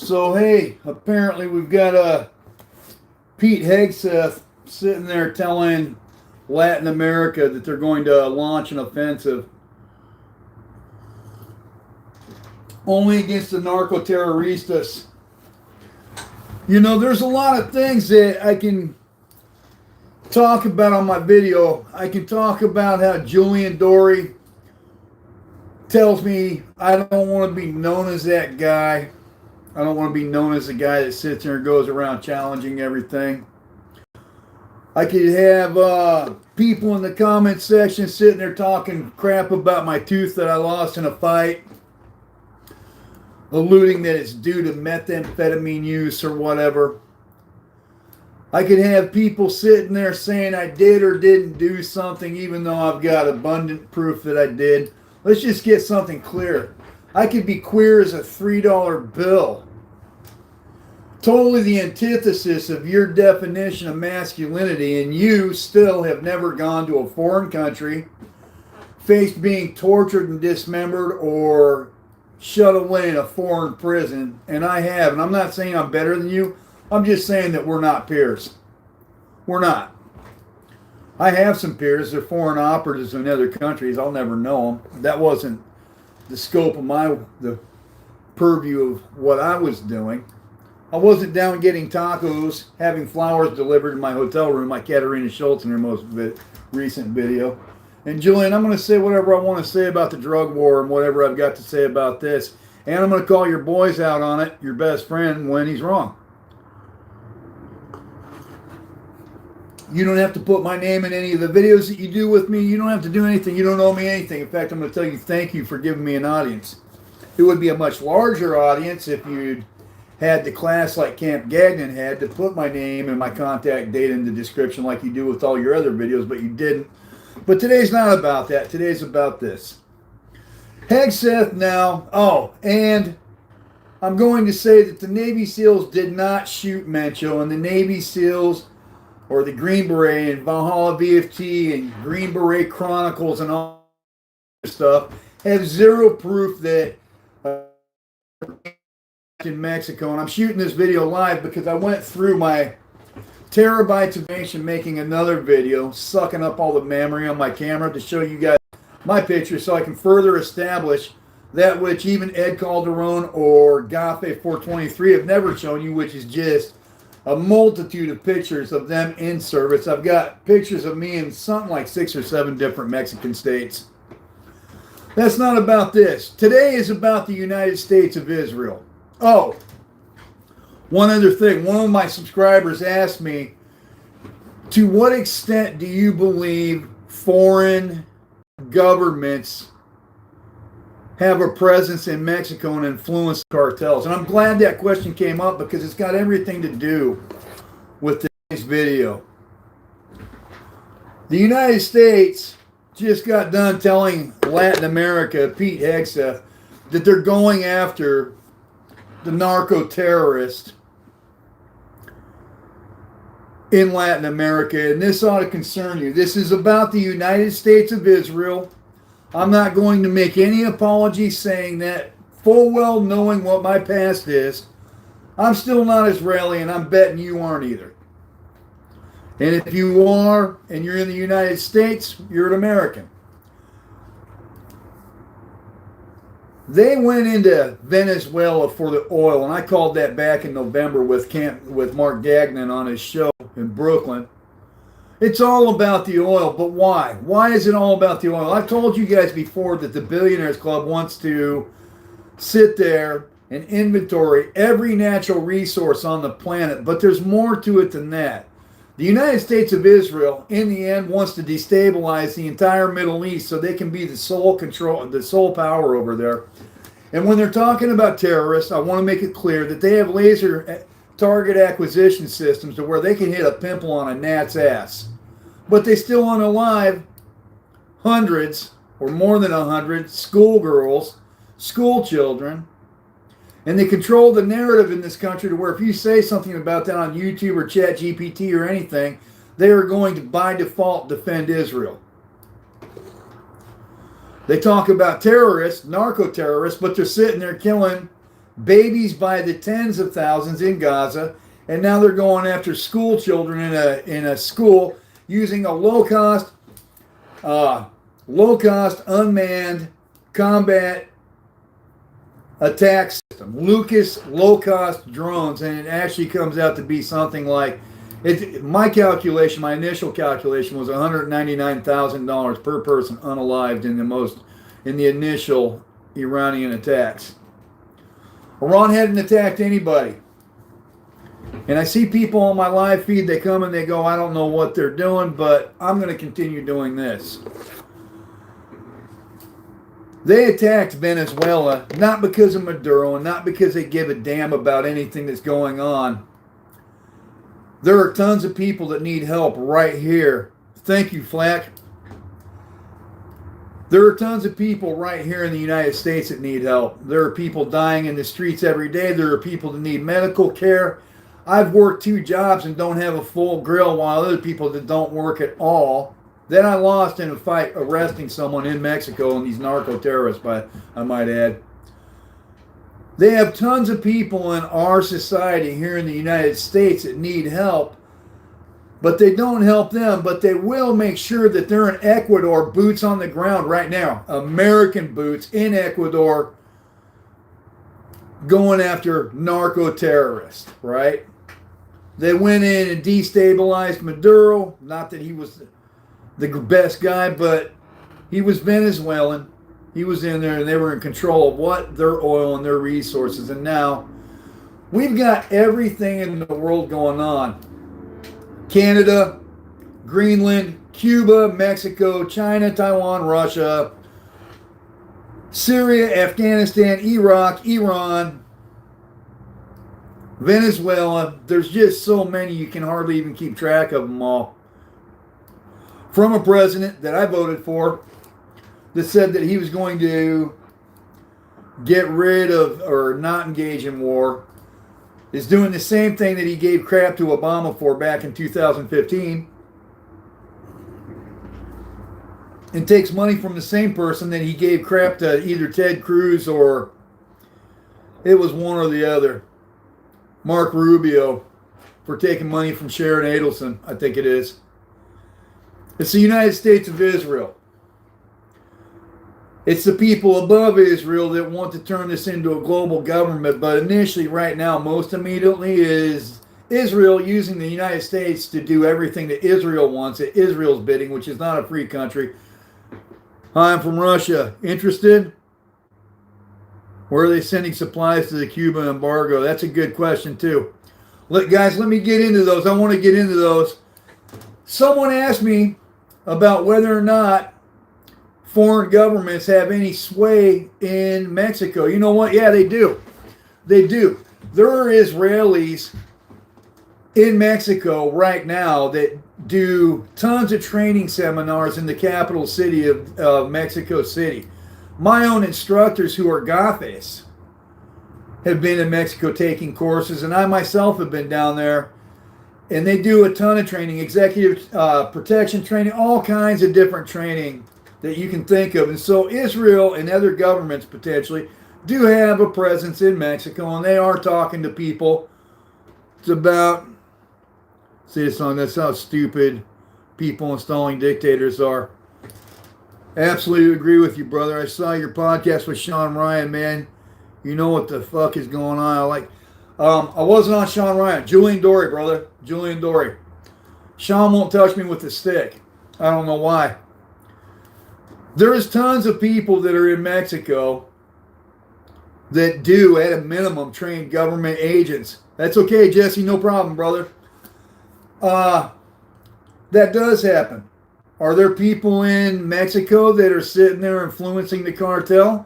So hey, apparently we've got Pete Hegseth sitting there telling Latin America that they're going to launch an offensive only against the narco-terroristas. You know, there's a lot of things that I can talk about on my video. I can talk about how Julian Dory tells me I don't want to be known as that guy. I don't want to be known as the guy that sits there and goes around challenging everything. I could have people in the comment section sitting there talking crap about my tooth that I lost in a fight, alluding that it's due to methamphetamine use or whatever. I could have people sitting there saying I did or didn't do something even though I've got abundant proof that I did. Let's just get something clear. I could be queer as a $3 bill. Totally the antithesis of your definition of masculinity, and you still have never gone to a foreign country, faced being tortured and dismembered, or shut away in a foreign prison, and I have. And I'm not saying I'm better than you. I'm just saying that we're not peers. We're not. I have some peers. They're foreign operatives in other countries. I'll never know them. That wasn't the scope of the purview of what I was doing. I wasn't down getting tacos, having flowers delivered in my hotel room like Katerina Schultz in her most recent video. And Julian, I'm going to say whatever I want to say about the drug war and whatever I've got to say about this. And I'm going to call your boys out on it, your best friend, when he's wrong. You don't have to put my name in any of the videos that you do with me. You don't have to do anything. You don't owe me anything. In fact, I'm going to tell you thank you for giving me an audience. It would be a much larger audience if you'd had the class like Camp Gagnon had to put my name and my contact data in the description like you do with all your other videos, but you didn't. But today's not about that. Today's about this. Hegseth now. Oh, and I'm going to say that the Navy SEALs did not shoot Mencho, and the Navy SEALs or the Green Beret and Valhalla VFT and Green Beret Chronicles and all this stuff have zero proof that in Mexico. And I'm shooting this video live because I went through my terabytes of information making another video, sucking up all the memory on my camera to show you guys my picture so I can further establish that which even Ed Calderon or Gafe 423 have never shown you, which is just a multitude of pictures of them in service. I've got pictures of me in something like 6 or 7 different Mexican states. That's not about this. Today is about the United States of Israel. Oh, one other thing. One of my subscribers asked me, to what extent do you believe foreign governments have a presence in Mexico and influence cartels? And I'm glad that question came up because it's got everything to do with today's video. The United States just got done telling Latin America, Pete Hegseth, that they're going after the narco-terrorist in Latin America, and this ought to concern you. This is about the United States of Israel. I'm not going to make any apology saying that, full well knowing what my past is. I'm still not Israeli, and I'm betting you aren't either. And if you are, and you're in the United States, you're an American. They went into Venezuela for the oil, and I called that back in November with Mark Gagnon on his show in Brooklyn. It's all about the oil, but why? Why is it all about the oil? I've told you guys before that the Billionaires Club wants to sit there and inventory every natural resource on the planet, but there's more to it than that. The United States of Israel, in the end, wants to destabilize the entire Middle East so they can be the sole control, the sole power over there. And when they're talking about terrorists, I want to make it clear that they have laser target acquisition systems to where they can hit a pimple on a gnat's ass. But they still unalive hundreds, or more than 100, schoolgirls, school children, and they control the narrative in this country to where if you say something about that on YouTube or ChatGPT or anything, they are going to, by default, defend Israel. They talk about terrorists, narco-terrorists, but they're sitting there killing babies by the tens of thousands in Gaza, and now they're going after school children in a school using a low-cost, unmanned combat attack system, Lucas low-cost drones, and it actually comes out to be something like, my initial calculation was $199,000 per person unalived in the initial Iranian attacks. Iran hadn't attacked anybody. And I see people on my live feed, they come and they go, I don't know what they're doing, but I'm going to continue doing this. They attacked Venezuela not because of Maduro and not because they give a damn about anything that's going on. There are tons of people that need help right here. Thank you, Flack. There are tons of people right here in the United States that need help. There are people dying in the streets every day. There are people that need medical care. I've worked 2 jobs and don't have a full grill, while other people that don't work at all. Then I lost in a fight arresting someone in Mexico, and these narco-terrorists, I might add. They have tons of people in our society here in the United States that need help, but they don't help them, but they will make sure that they're in Ecuador, boots on the ground right now, American boots in Ecuador, going after narco-terrorists, right? They went in and destabilized Maduro. Not that he was the best guy, but he was Venezuelan. He was in there, and they were in control of what? Their oil and their resources. And now we've got everything in the world going on. Canada, Greenland, Cuba, Mexico, China, Taiwan, Russia, Syria, Afghanistan, Iraq, Iran, Venezuela. There's just so many you can hardly even keep track of them all. From a president that I voted for that said that he was going to get rid of or not engage in war, is doing the same thing that he gave crap to Obama for back in 2015, and takes money from the same person that he gave crap to, either Ted Cruz or it was one or the other, Mark Rubio, for taking money from Sharon Adelson, I think it is. It's the United States of Israel. It's the people above Israel that want to turn this into a global government, but initially, right now, most immediately is Israel using the United States to do everything that Israel wants at Israel's bidding, which is not a free country. Hi, I'm from Russia. Interested? Where are they sending supplies to the Cuban embargo? That's a good question, too. Guys, let me get into those. I want to get into those. Someone asked me about whether or not foreign governments have any sway in Mexico. You know what? Yeah, they do. They do. There are Israelis in Mexico right now that do tons of training seminars in the capital city of Mexico City. My own instructors who are Gafes have been in Mexico taking courses, and I myself have been down there, and they do a ton of training, executive protection training, all kinds of different training that you can think of. And so Israel and other governments potentially do have a presence in Mexico, and they are talking to people. It's about, see this song, that's how stupid people installing dictators are. Absolutely agree with you, brother. I saw your podcast with Sean Ryan, man. You know what the fuck is going on. I wasn't on Sean Ryan. Julian Dory, brother. Julian Dory. Sean won't touch me with the stick. I don't know why. There's tons of people that are in Mexico that do, at a minimum, train government agents. That's okay, Jesse. No problem, brother. That does happen. Are there people in Mexico that are sitting there influencing the cartel?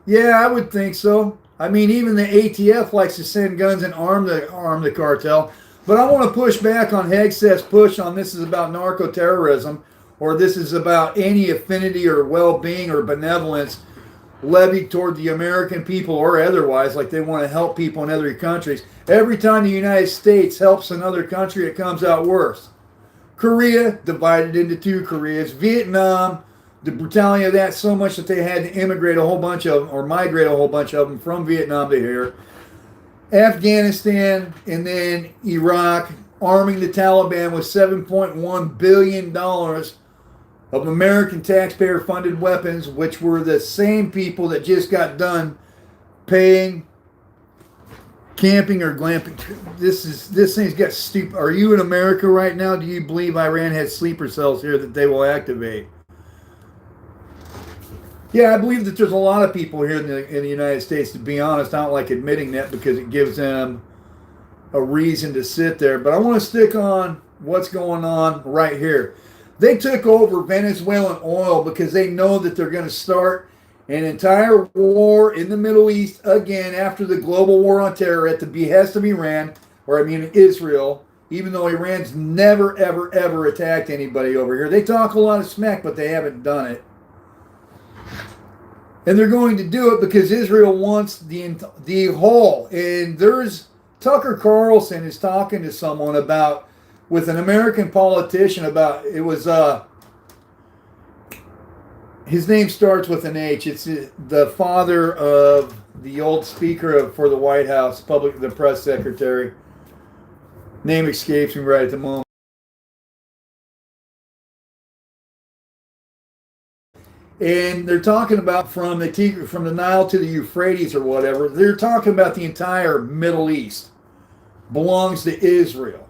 Yeah, I would think so. I mean, even the ATF likes to send guns and arm the cartel. But I want to push back on Hegseth's push on this is about narco-terrorism, or this is about any affinity or well-being or benevolence levied toward the American people or otherwise, like they want to help people in other countries. Every time the United States helps another country, it comes out worse. Korea, divided into 2 Koreas. Vietnam, the brutality of that so much that they had to immigrate a whole bunch of them, or migrate a whole bunch of them from Vietnam to here. Afghanistan, and then Iraq, arming the Taliban with $7.1 billion of American taxpayer-funded weapons, which were the same people that just got done paying camping or glamping. This thing's got stupid. Are you in America right now? Do you believe Iran has sleeper cells here that they will activate? Yeah, I believe that there's a lot of people here in the United States. To be honest, I don't like admitting that because it gives them a reason to sit there. But I want to stick on what's going on right here. They took over Venezuelan oil because they know that they're going to start an entire war in the Middle East again after the global war on terror at the behest of Iran, Israel, even though Iran's never, ever, ever attacked anybody over here. They talk a lot of smack, but they haven't done it. And they're going to do it because Israel wants the whole. And there's Tucker Carlson is talking to someone about, with an American politician about, it was, his name starts with an H. It's the father of the old speaker for the White House, the press secretary. Name escapes me right at the moment. And they're talking about from the Nile to the Euphrates or whatever. They're talking about the entire Middle East belongs to Israel.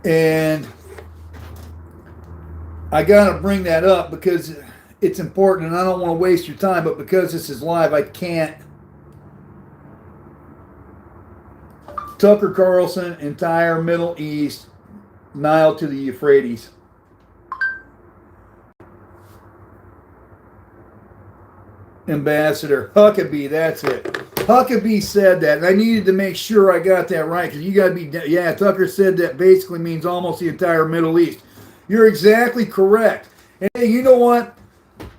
And I got to bring that up because it's important and I don't want to waste your time, but because this is live, I can't. Tucker Carlson, entire Middle East, Nile to the Euphrates. Ambassador Huckabee, that's it. Huckabee said that, and I needed to make sure I got that right because you got to be, yeah, Tucker said that basically means almost the entire Middle East. You're exactly correct. And hey, you know what?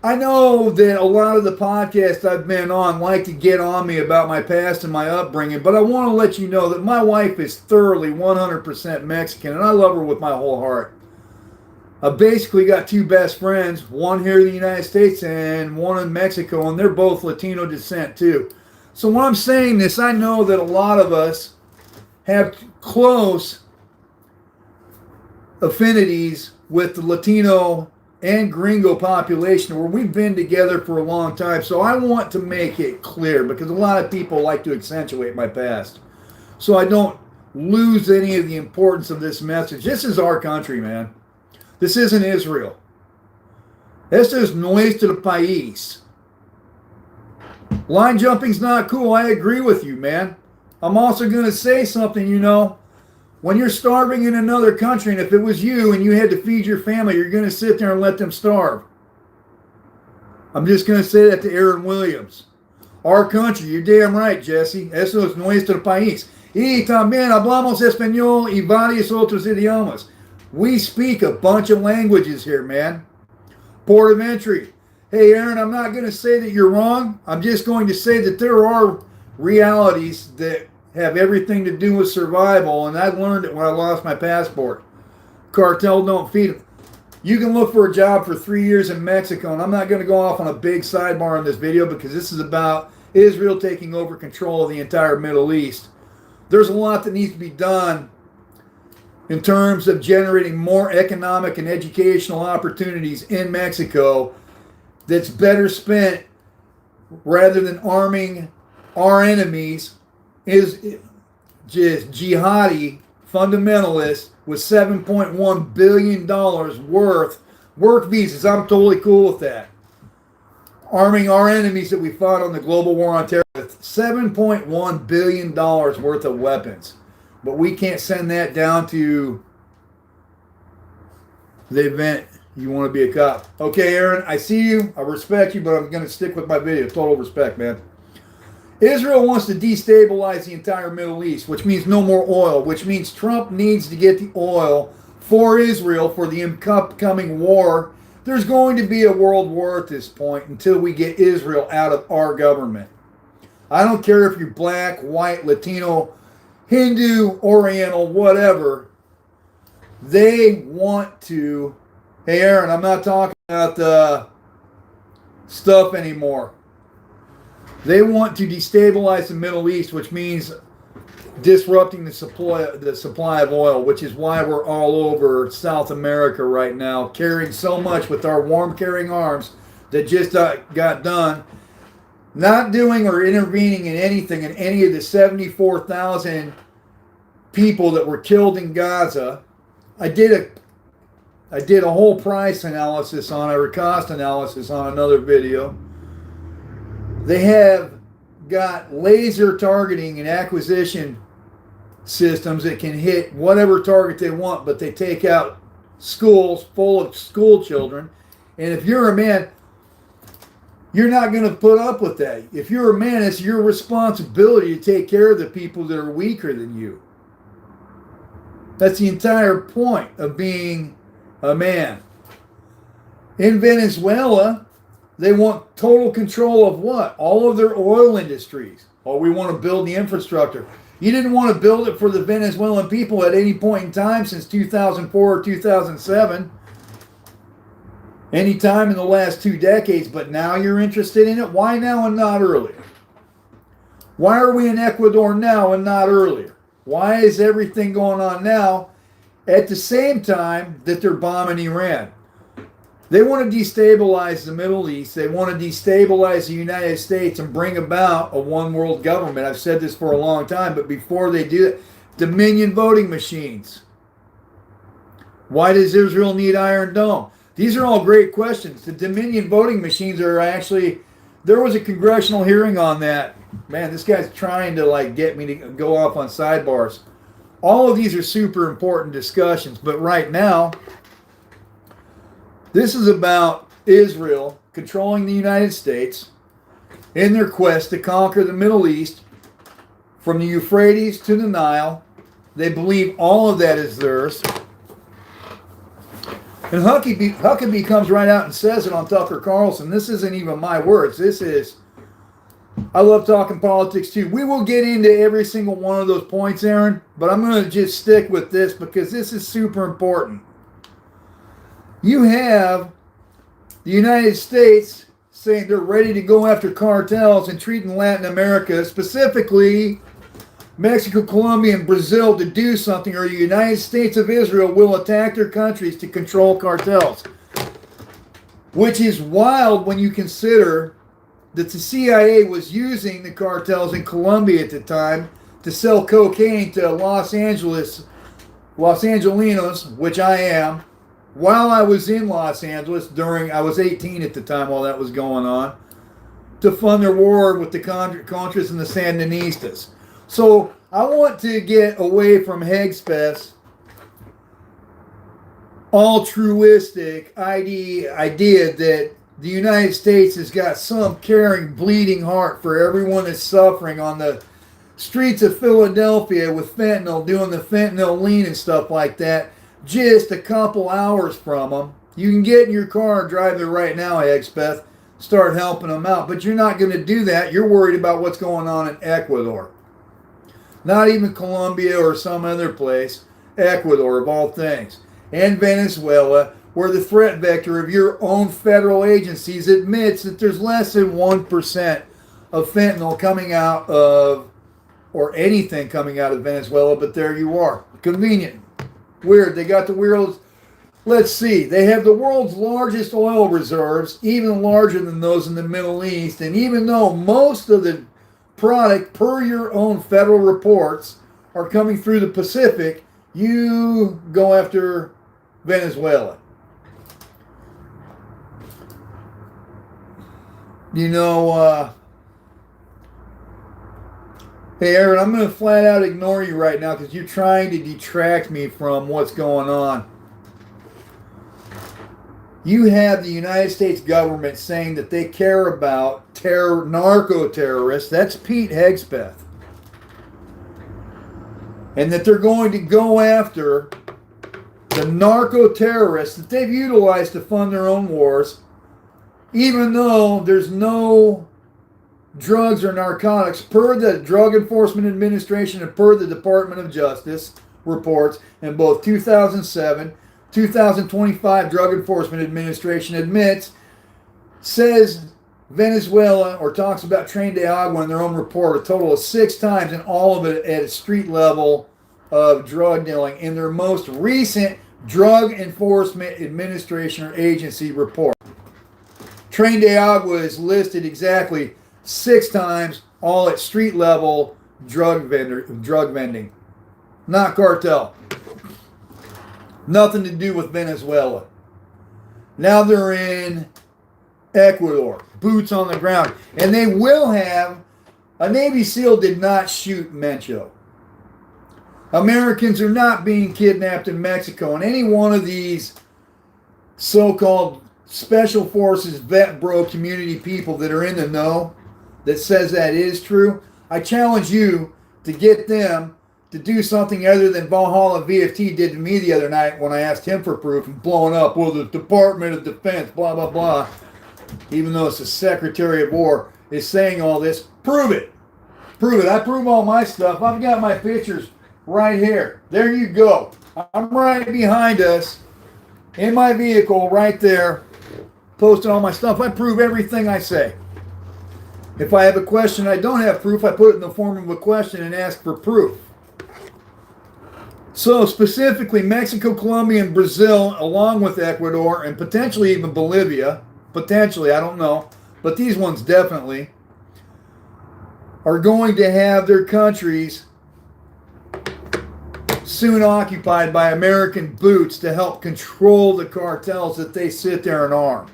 I know that a lot of the podcasts I've been on like to get on me about my past and my upbringing, but I want to let you know that my wife is thoroughly 100% Mexican, and I love her with my whole heart. I basically got two best friends, one here in the United States and one in Mexico, and they're both Latino descent too. So when I'm saying this, I know that a lot of us have close affinities with the Latino and gringo population where we've been together for a long time. So I want to make it clear because a lot of people like to accentuate my past. So I don't lose any of the importance of this message. This is our country, man. This isn't Israel. Esto es nuestro país. Line jumping's not cool. I agree with you, man. I'm also going to say something, you know. When you're starving in another country, and if it was you and you had to feed your family, you're going to sit there and let them starve. I'm just going to say that to Aaron Williams. Our country, you're damn right, Jesse. Eso es nuestro país. Y también hablamos español y varios otros idiomas. We speak a bunch of languages here, man. Port of entry. Hey, Aaron, I'm not going to say that you're wrong. I'm just going to say that there are realities that have everything to do with survival, and I learned it when I lost my passport. Cartel don't feed them. You can look for a job for 3 years in Mexico, and I'm not going to go off on a big sidebar in this video because this is about Israel taking over control of the entire Middle East. There's a lot that needs to be done in terms of generating more economic and educational opportunities in Mexico that's better spent rather than arming our enemies is just jihadi fundamentalists with $7.1 billion worth work visas. I'm totally cool with that. Arming our enemies that we fought on the global war on terror with $7.1 billion worth of weapons. But we can't send that down to the event you want to be a cop. Okay, Aaron, I see you. I respect you, but I'm going to stick with my video. Total respect, man. Israel wants to destabilize the entire Middle East, which means no more oil, which means Trump needs to get the oil for Israel for the upcoming war. There's going to be a world war at this point until we get Israel out of our government. I don't care if you're black, white, Latino, Hindu, Oriental, whatever. They want to. Hey, Aaron, I'm not talking about the stuff anymore. They want to destabilize the Middle East, which means disrupting the supply of oil, which is why we're all over South America right now, carrying so much with our warm carrying arms that just got done not doing or intervening in anything in any of the 74,000 people that were killed in Gaza. I did a whole price analysis on it, or cost analysis on another video. They have got laser targeting and acquisition systems that can hit whatever target they want, but they take out schools full of school children. And if you're a man, you're not going to put up with that. If you're a man, it's your responsibility to take care of the people that are weaker than you. That's the entire point of being a man. In Venezuela, they want total control of what? All of their oil industries. Oh, we want to build the infrastructure. You didn't want to build it for the Venezuelan people at any point in time since 2004 or 2007. Any time in the last 2 decades, but now you're interested in it? Why now and not earlier? Why are we in Ecuador now and not earlier? Why is everything going on now at the same time that they're bombing Iran? They want to destabilize the Middle East. They want to destabilize the United States and bring about a one world government. I've said this for a long time, but before they do it, Dominion voting machines. Why does Israel need Iron Dome? These are all great questions. The Dominion voting machines are actually, there was a congressional hearing on that. Man, this guy's trying to get me to go off on sidebars. All of these are super important discussions, but right now, this is about Israel controlling the United States in their quest to conquer the Middle East from the Euphrates to the Nile. They believe all of that is theirs. And Huckabee comes right out and says it on Tucker Carlson. This isn't even my words. This is, I love talking politics too. We will get into every single one of those points, Aaron, but I'm going to just stick with this because this is super important. You have the United States saying they're ready to go after cartels and treating Latin America, specifically Mexico, Colombia, and Brazil, to do something, or the United States of Israel will attack their countries to control cartels. Which is wild when you consider that the CIA was using the cartels in Colombia at the time to sell cocaine to Los Angelinos, which I am, while I was in Los Angeles I was 18 at the time while that was going on, to fund their war with the Contras and the Sandinistas. So I want to get away from Hegspeth's altruistic idea that the United States has got some caring, bleeding heart for everyone that's suffering on the streets of Philadelphia with fentanyl, doing the fentanyl lean and stuff like that, just a couple hours from them. You can get in your car and drive there right now, Hegspeth, start helping them out. But you're not going to do that. You're worried about what's going on in Ecuador. Not even Colombia or some other place. Ecuador, of all things. And Venezuela, where the threat vector of your own federal agencies admits that there's less than 1% of fentanyl coming out of, or anything coming out of Venezuela, but there you are. Convenient. Weird. They got the world's, let's see, they have the world's largest oil reserves, even larger than those in the Middle East. And even though most of the product, per your own federal reports, are coming through the Pacific, you go after Venezuela. You know, hey, Aaron, I'm going to flat out ignore you right now because you're trying to detract me from what's going on. You have the United States government saying that they care about narco-terrorists. That's Pete Hegspeth. And that they're going to go after the narco-terrorists that they've utilized to fund their own wars, even though there's no drugs or narcotics, per the Drug Enforcement Administration and per the Department of Justice reports in both 2007, 2025 Drug Enforcement Administration says Venezuela, or talks about Tren de Agua in their own report, a total of 6 times, and all of it at a street level of drug dealing in their most recent Drug Enforcement Administration or agency report. Tren de Agua is listed exactly 6 times, all at street level drug vending. Not cartel. Nothing to do with Venezuela. Now they're in Ecuador, boots on the ground. And they will have, a Navy SEAL did not shoot Mencho. Americans are not being kidnapped in Mexico. And any one of these so-called special forces, vet bro community people that are in the know, that says that is true, I challenge you to get them to do something other than Valhalla VFT did to me the other night when I asked him for proof and blowing up, well, the Department of Defense, blah, blah, blah, even though it's the Secretary of War, is saying all this. Prove it. Prove it. I prove all my stuff. I've got my pictures right here. There you go. I'm right behind us in my vehicle right there, posting all my stuff. I prove everything I say. If I have a question I don't have proof, I put it in the form of a question and ask for proof. So specifically, Mexico, Colombia, and Brazil, along with Ecuador, and potentially even Bolivia, potentially, I don't know, but these ones definitely, are going to have their countries soon occupied by American boots to help control the cartels that they sit there and arm.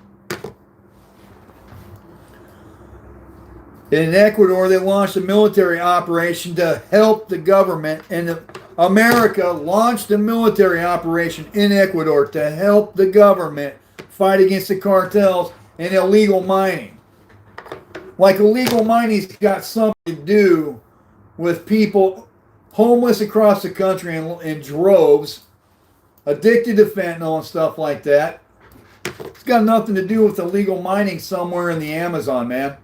In Ecuador, they launched a military operation to help the government, and America launched a military operation in Ecuador to help the government fight against the cartels and illegal mining. Like illegal mining's got something to do with people homeless across the country in droves, addicted to fentanyl and stuff like that. It's got nothing to do with illegal mining somewhere in the Amazon, man.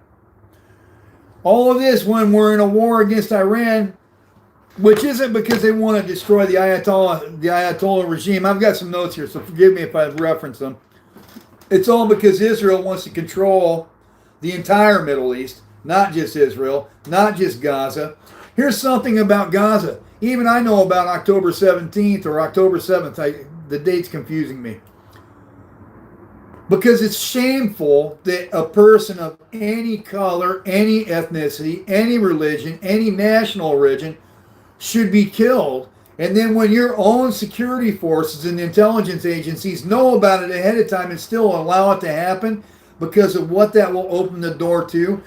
All of this when we're in a war against Iran, which isn't because they want to destroy the Ayatollah regime. I've got some notes here, so forgive me if I reference them. It's all because Israel wants to control the entire Middle East, not just Israel, not just Gaza. Here's something about Gaza. Even I know about October 17th or October 7th. The date's confusing me. Because it's shameful that a person of any color, any ethnicity, any religion, any national origin should be killed. And then when your own security forces and intelligence agencies know about it ahead of time and still allow it to happen because of what that will open the door to,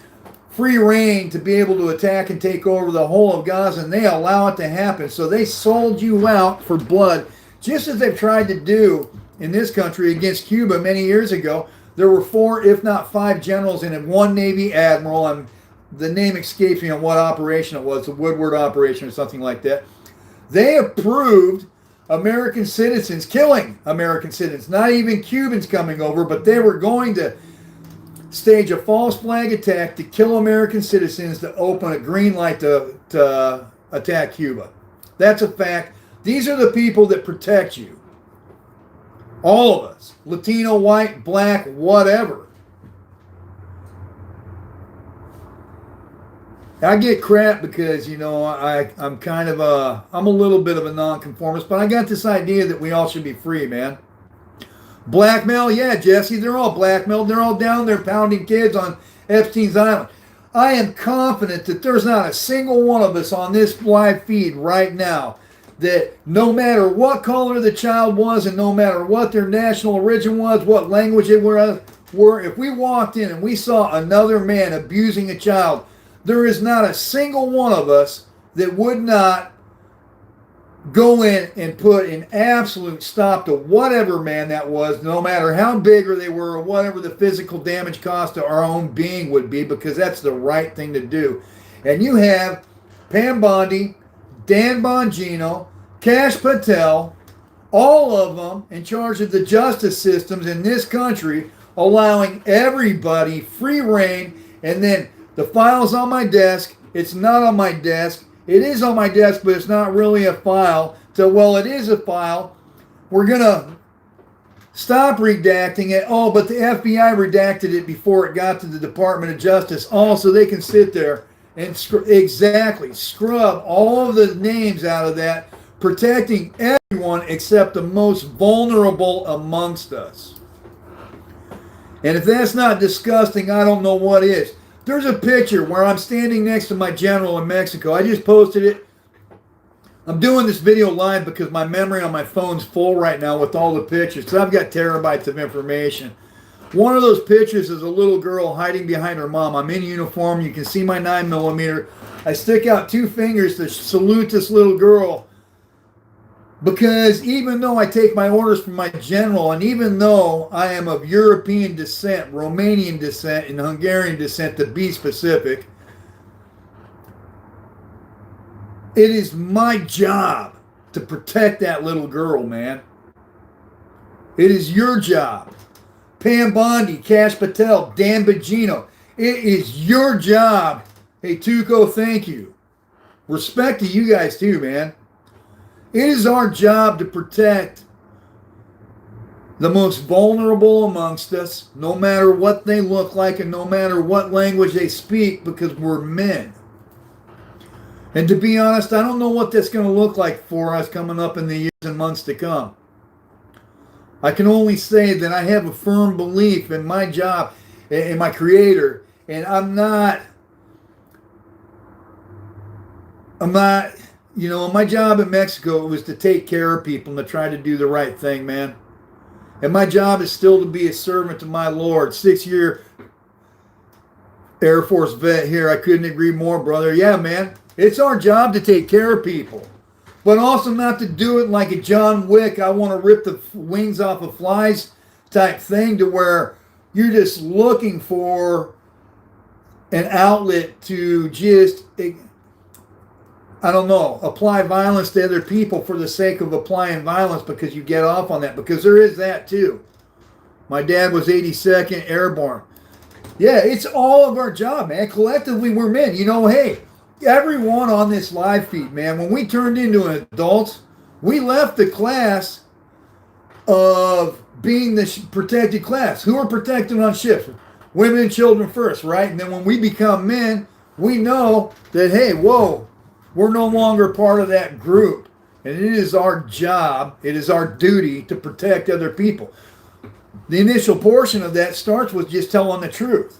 free reign to be able to attack and take over the whole of Gaza, and they allow it to happen. So they sold you out for blood, just as they've tried to do in this country against Cuba many years ago. There were 4, if not 5 generals and 1 Navy admiral, and the name escapes me on what operation it was, the Woodward operation or something like that. They approved American citizens, killing American citizens, not even Cubans coming over, but they were going to stage a false flag attack to kill American citizens to open a green light to attack Cuba. That's a fact. These are the people that protect you. All of us. Latino, white, black, whatever. I get crap because, you know, I'm kind of I'm a little bit of a nonconformist, but I got this idea that we all should be free, man. Blackmail, yeah, Jesse, they're all blackmailed. They're all down there pounding kids on Epstein's Island. I am confident that there's not a single one of us on this live feed right now that no matter what color the child was and no matter what their national origin was, what language they were, if we walked in and we saw another man abusing a child, there is not a single one of us that would not go in and put an absolute stop to whatever man that was, no matter how big or they were or whatever the physical damage cost to our own being would be, because that's the right thing to do. And you have Pam Bondi, Dan Bongino, Kash Patel, all of them in charge of the justice systems in this country, allowing everybody free reign. And then the file's on my desk. It's not on my desk. It is on my desk, but it's not really a file. So, well, it is a file. We're going to Stop redacting it. Oh, but the FBI redacted it before it got to the Department of Justice. Oh, so they can sit there and scrub all of the names out of that, protecting everyone except the most vulnerable amongst us. And if that's not disgusting, I don't know what is. There's a picture where I'm standing next to my general in Mexico. I just posted it. I'm doing this video live because my memory on my phone's full right now with all the pictures. So I've got terabytes of information. One of those pictures is a little girl hiding behind her mom. I'm in uniform. You can see my 9mm. I stick out 2 fingers to salute this little girl because even though I take my orders from my general, and even though I am of European descent, Romanian descent, and Hungarian descent, to be specific, it is my job to protect that little girl, man. It is your job. Pam Bondi, Cash Patel, Dan Bongino. It is your job. Hey, Tuco, thank you. Respect to you guys too, man. It is our job to protect the most vulnerable amongst us, no matter what they look like and no matter what language they speak, because we're men. And to be honest, I don't know what that's going to look like for us coming up in the years and months to come. I can only say that I have a firm belief in my job, in my Creator, and I'm not, you know, my job in Mexico was to take care of people and to try to do the right thing, man. And my job is still to be a servant to my Lord. 6-year Air Force vet here. I couldn't agree more, brother. Yeah, man. It's our job to take care of people, but also not to do it like a John Wick, I want to rip the wings off of flies type thing, to where you're just looking for an outlet to just, I don't know, apply violence to other people for the sake of applying violence because you get off on that, because there is that too. My dad was 82nd Airborne. Yeah, it's all of our job, man. Collectively, we're men. You know, hey, everyone on this live feed, man, when we turned into adults, we left the class of being the protected class. Who are protected on ships? Women and children first, right? And then when we become men, we know that, hey, whoa, we're no longer part of that group. And it is our job, it is our duty to protect other people. The initial portion of that starts with just telling the truth.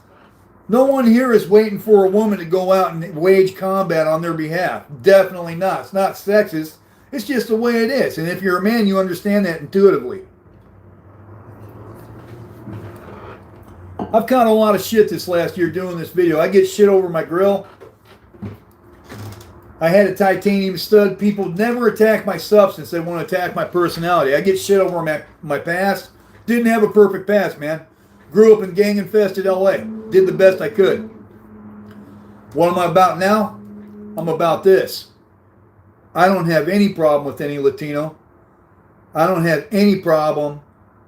No one here is waiting for a woman to go out and wage combat on their behalf. Definitely not. It's not sexist. It's just the way it is. And if you're a man, you understand that intuitively. I've caught a lot of shit this last year doing this video. I get shit over my grill. I had a titanium stud. People never attack my substance. They want to attack my personality. I get shit over my past. Didn't have a perfect past, man. Grew up in gang-infested LA. Did the best I could. What am I about now? I'm about this. I don't have any problem with any Latino. I don't have any problem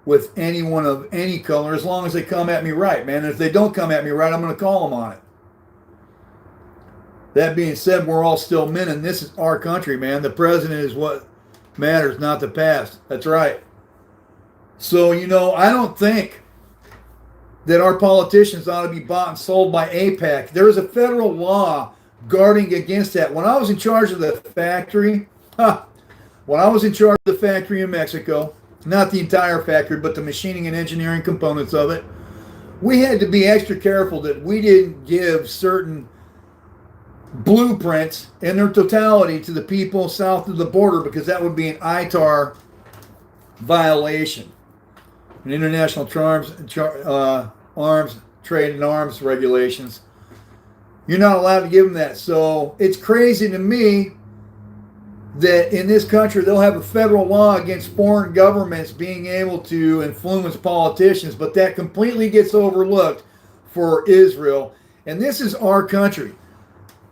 with anyone of any color as long as they come at me right, man. And if they don't come at me right, I'm going to call them on it. That being said, we're all still men, and this is our country, man. The president is what matters, not the past. That's right. So, you know, I don't think that our politicians ought to be bought and sold by AIPAC. There is a federal law guarding against that. When I was in charge of the factory, when I was in charge of the factory in Mexico, not the entire factory, but the machining and engineering components of it, we had to be extra careful that we didn't give certain blueprints in their totality to the people south of the border, because that would be an ITAR violation. An international arms trade and arms regulations. You're not allowed to give them that. So it's crazy to me that in this country they'll have a federal law against foreign governments being able to influence politicians, but that completely gets overlooked for Israel. And this is our country.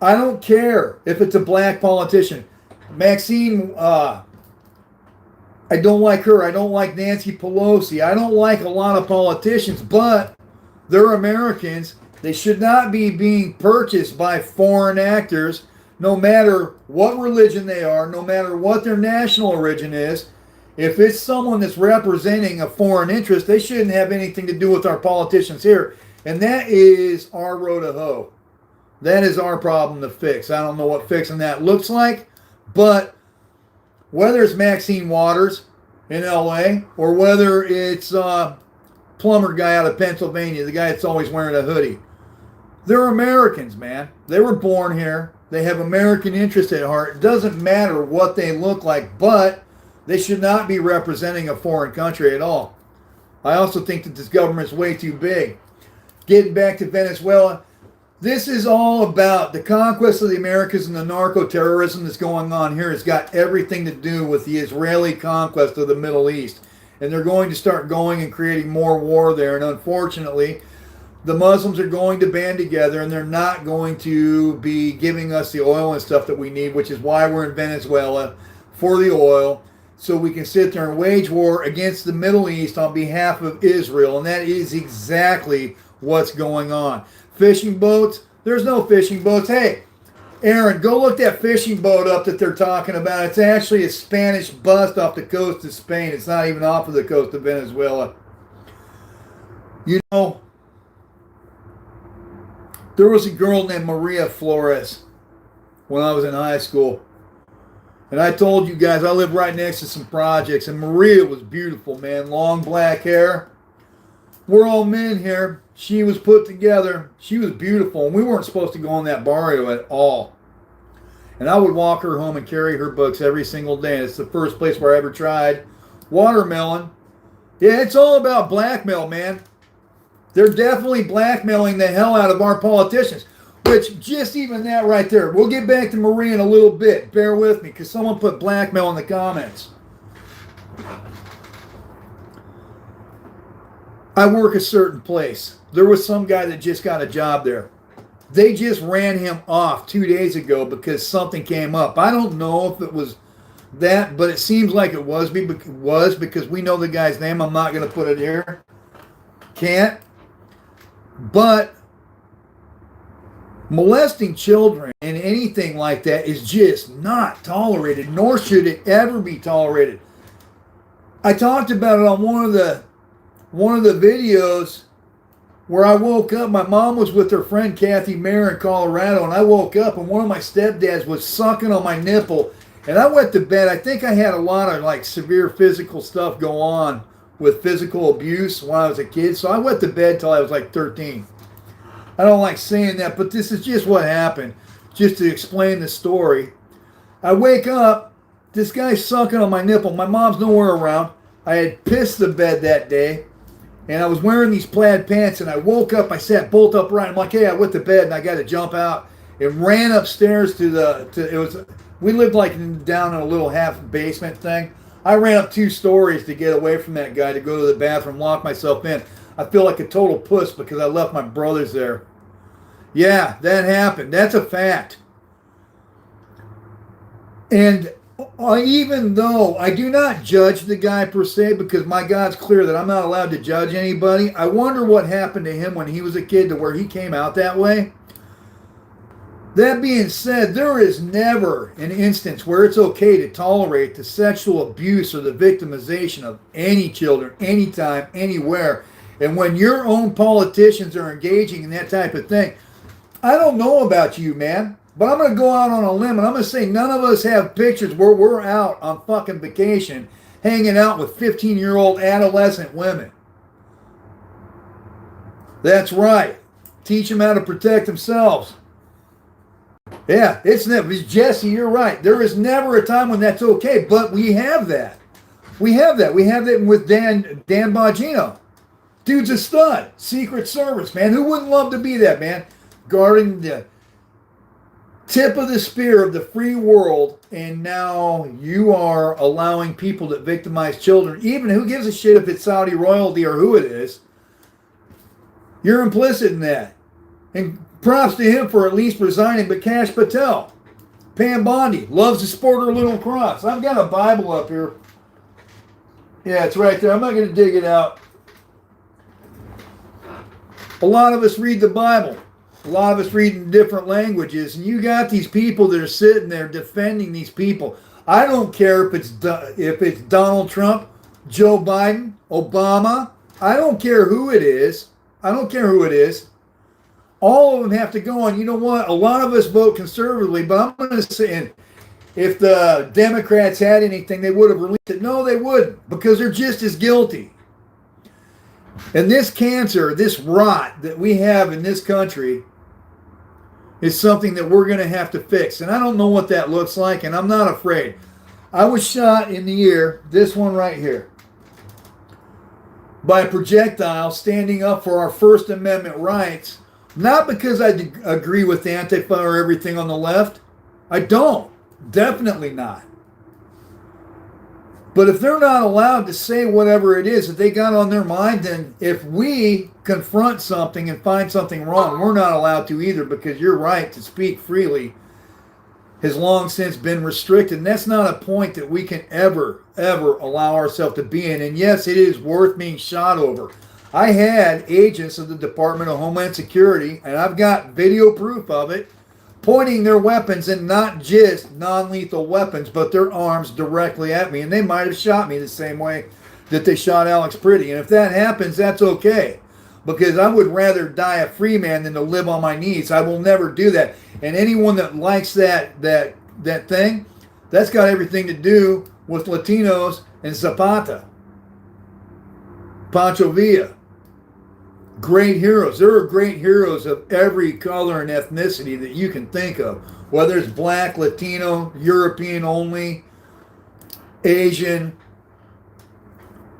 I don't care if it's a black politician. Maxine, I don't like her. I don't like Nancy Pelosi. I don't like a lot of politicians, but they're Americans. They should not be being purchased by foreign actors, no matter what religion they are, no matter what their national origin is. If it's someone that's representing a foreign interest, they shouldn't have anything to do with our politicians here. And that is our road to hoe. That is our problem to fix. I don't know what fixing that looks like, but whether it's Maxine Waters in L.A. or whether it's plumber guy out of Pennsylvania, the guy that's always wearing a hoodie, they're Americans, man. They were born here. They have American interest at heart. It doesn't matter what they look like, but they should not be representing a foreign country at all. I also think that this government's way too big. Getting back to Venezuela, this is all about the conquest of the Americas and the narco-terrorism that's going on here. It's got everything to do with the Israeli conquest of the Middle East. And they're going to start going and creating more war there. And unfortunately, the Muslims are going to band together and they're not going to be giving us the oil and stuff that we need, which is why we're in Venezuela, for the oil, so we can sit there and wage war against the Middle East on behalf of Israel. And that is exactly what's going on. Fishing boats? There's no fishing boats. Hey, Aaron, go look that fishing boat up that they're talking about. It's actually a Spanish bust off the coast of Spain. It's not even off of the coast of Venezuela. You know, there was a girl named Maria Flores when I was in high school. And I told you guys, I lived right next to some projects. And Maria was beautiful, man. Long black hair. We're all men here. She was put together. She was beautiful. And we weren't supposed to go in that barrio at all. And I would walk her home and carry her books every single day. And it's the first place where I ever tried watermelon. Yeah, it's all about blackmail, man. They're definitely blackmailing the hell out of our politicians. Which, just even that right there. We'll get back to Marie in a little bit. Bear with me, because someone put blackmail in the comments. I work a certain place. There was some guy that just got a job there. They just ran him off 2 days ago because something came up. I don't know if it was that, but it seems like it was because we know the guy's name. I'm not going to put it here. Can't. But molesting children and anything like that is just not tolerated, nor should it ever be tolerated. I talked about it on one of the videos where I woke up. My mom was with her friend Kathy Mayer in Colorado, and I woke up and one of my stepdads was sucking on my nipple, and I went to bed. I think I had a lot of like severe physical stuff go on with physical abuse when I was a kid, so I went to bed till I was like 13. I don't like saying that, but this is just what happened, just to explain the story. I wake up, this guy's sucking on my nipple. My mom's nowhere around. I had pissed the bed that day, and I was wearing these plaid pants, and I woke up, I sat bolt upright. I'm like, hey, I went to bed, and I got to jump out, and ran upstairs we lived like down in a little half basement thing. I ran up 2 stories to get away from that guy to go to the bathroom, lock myself in. I feel like a total puss because I left my brothers there. Yeah, that happened. That's a fact. And even though I do not judge the guy per se, because my God's clear that I'm not allowed to judge anybody, I wonder what happened to him when he was a kid to where he came out that way. That being said, there is never an instance where it's okay to tolerate the sexual abuse or the victimization of any children, anytime, anywhere. And when your own politicians are engaging in that type of thing, I don't know about you, man, but I'm going to go out on a limb and I'm going to say none of us have pictures where we're out on fucking vacation hanging out with 15-year-old adolescent women. That's right. Teach them how to protect themselves. Yeah, it's Jesse, you're right. There is never a time when that's okay, but we have that. We have that with Dan Bongino. Dude's a stud. Secret Service, man. Who wouldn't love to be that, man? Guarding the tip of the spear of the free world, and now you are allowing people that victimize children, even who gives a shit if it's Saudi royalty or who it is. You're implicit in that. And props to him for at least resigning, but Kash Patel, Pam Bondi, loves to sport her little cross. I've got a Bible up here. Yeah, it's right there. I'm not going to dig it out. A lot of us read the Bible. A lot of us read in different languages. And you got these people that are sitting there defending these people. I don't care if it's Donald Trump, Joe Biden, Obama. I don't care who it is. I don't care who it is. All of them have to go on. You know what? A lot of us vote conservatively, but I'm going to say, and if the Democrats had anything, they would have released it. No, they wouldn't, because they're just as guilty. And this cancer, this rot that we have in this country is something that we're going to have to fix. And I don't know what that looks like, and I'm not afraid. I was shot in the ear, this one right here, by a projectile standing up for our First Amendment rights, not because I agree with Antifa or everything on the left. I don't. Definitely not. But if they're not allowed to say whatever it is that they got on their mind, then if we confront something and find something wrong, we're not allowed to either, because your right to speak freely has long since been restricted. And that's not a point that we can ever allow ourselves to be in. And yes, it is worth being shot over. I had agents of the Department of Homeland Security, and I've got video proof of it, pointing their weapons, and not just non-lethal weapons, but their arms directly at me. And they might have shot me the same way that they shot Alex Pretty. And if that happens, that's okay, because I would rather die a free man than to live on my knees. I will never do that. And anyone that likes that thing, that's got everything to do with Latinos and Zapata. Pancho Villa. Great heroes. There are great heroes of every color and ethnicity that you can think of, whether it's black, Latino, European only, Asian,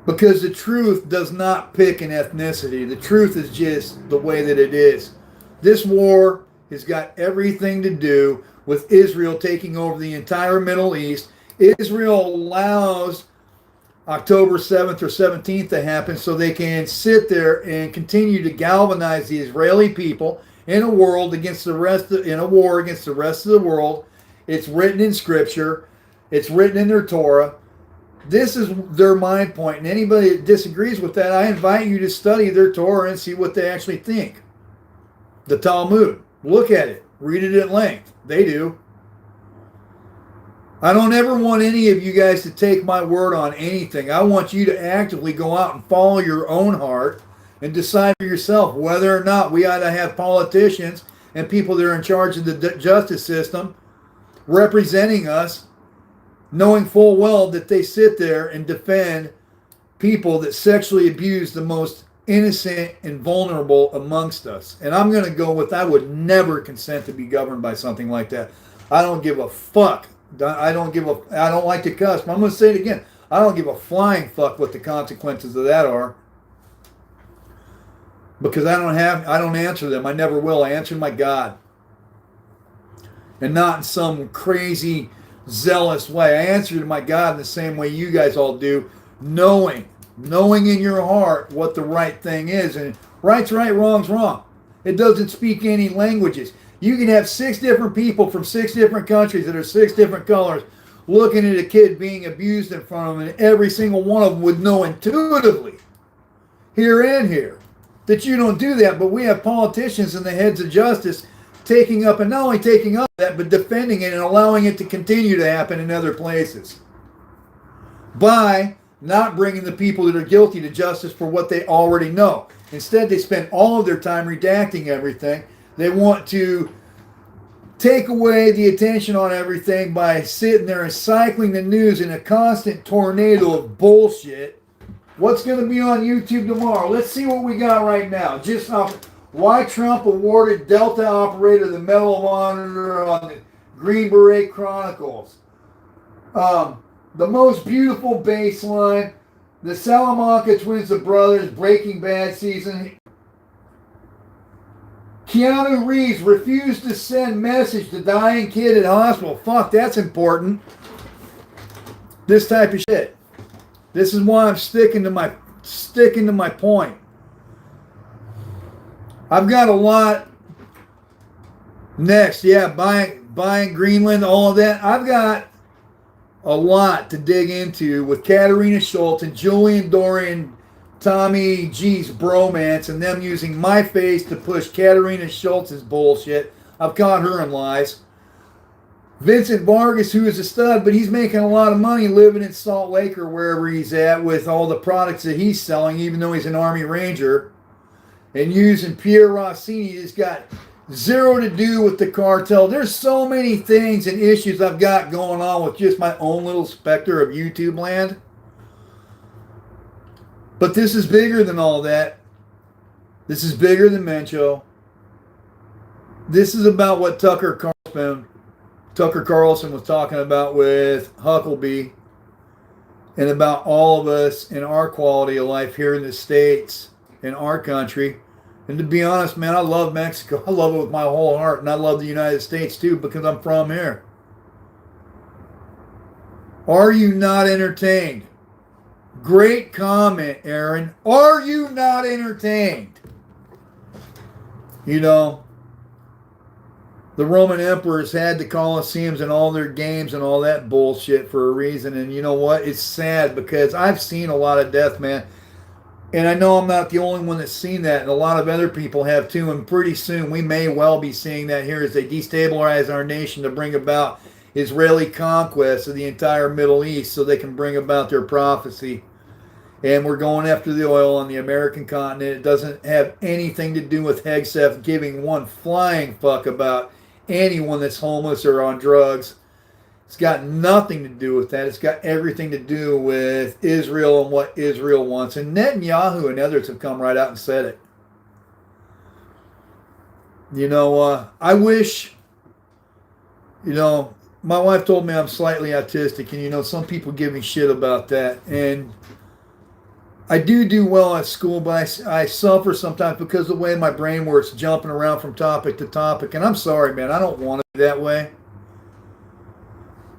because the truth does not pick an ethnicity. The truth is just the way that it is. This war has got everything to do with Israel taking over the entire Middle East. Israel allows October 7th or 17th to happen so they can sit there and continue to galvanize the Israeli people in a war against the rest of the world. It's written in Scripture. It's written in their Torah. This is their mind point, and anybody that disagrees with that, I invite you to study their Torah and see what they actually think. The Talmud. Look at it. Read it at length. They do. I don't ever want any of you guys to take my word on anything. I want you to actively go out and follow your own heart and decide for yourself whether or not we ought to have politicians and people that are in charge of the justice system representing us, knowing full well that they sit there and defend people that sexually abuse the most innocent and vulnerable amongst us. And I'm going to go with, I would never consent to be governed by something like that. I don't give a fuck. I don't like to cuss, but I'm going to say it again. I don't give a flying fuck what the consequences of that are. Because I don't answer them. I never will. I answer my God. And not in some crazy, zealous way. I answer to my God in the same way you guys all do, knowing in your heart what the right thing is. And right's right, wrong's wrong. It doesn't speak any languages. You can have 6 different people from 6 different countries that are 6 different colors looking at a kid being abused in front of them, and every single one of them would know intuitively, here and here, that you don't do that. But we have politicians and the heads of justice taking up, and not only taking up that, but defending it and allowing it to continue to happen in other places by not bringing the people that are guilty to justice for what they already know. Instead, they spend all of their time redacting everything. They want to take away the attention on everything by sitting there and cycling the news in a constant tornado of bullshit. What's going to be on YouTube tomorrow? Let's see what we got right now. Just why Trump awarded Delta operator the Medal of Honor on the Green Beret Chronicles. The most beautiful baseline. The Salamanca twins, the brothers, Breaking Bad season. Keanu Reeves refused to send message to dying kid at hospital. Fuck, that's important. This type of shit. This is why I'm sticking to my point. I've got a lot next. Yeah, buying Greenland, all of that. I've got a lot to dig into with Katerina Schultz and Julian Dorian, Tommy G's bromance, and them using my face to push Katerina Schultz's bullshit. I've caught her in lies. Vincent Vargas, who is a stud, but he's making a lot of money living in Salt Lake or wherever he's at with all the products that he's selling, even though he's an Army Ranger. And using Pierre Rossini, he's got zero to do with the cartel. There's so many things and issues I've got going on with just my own little specter of YouTube land. But this is bigger than all that. This is bigger than Mencho. This is about what Tucker Carlson was talking about with Huckabee and about all of us and our quality of life here in the States, in our country. And to be honest, man, I love Mexico. I love it with my whole heart. And I love the United States too because I'm from here. Are you not entertained? Great comment, Aaron. Are you not entertained? You know, the Roman emperors had the Colosseums and all their games and all that bullshit for a reason. And you know what? It's sad because I've seen a lot of death, man. And I know I'm not the only one that's seen that, and a lot of other people have too. And pretty soon we may well be seeing that here as they destabilize our nation to bring about Israeli conquest of the entire Middle East so they can bring about their prophecy. And we're going after the oil on the American continent. It doesn't have anything to do with Hegseth giving one flying fuck about anyone that's homeless or on drugs. It's got nothing to do with that. It's got everything to do with Israel and what Israel wants. And Netanyahu and others have come right out and said it. You know, I wish, you know, my wife told me I'm slightly autistic. And, you know, some people give me shit about that. And I do well at school, but I suffer sometimes because of the way my brain works, jumping around from topic to topic. And I'm sorry, man. I don't want to be that way.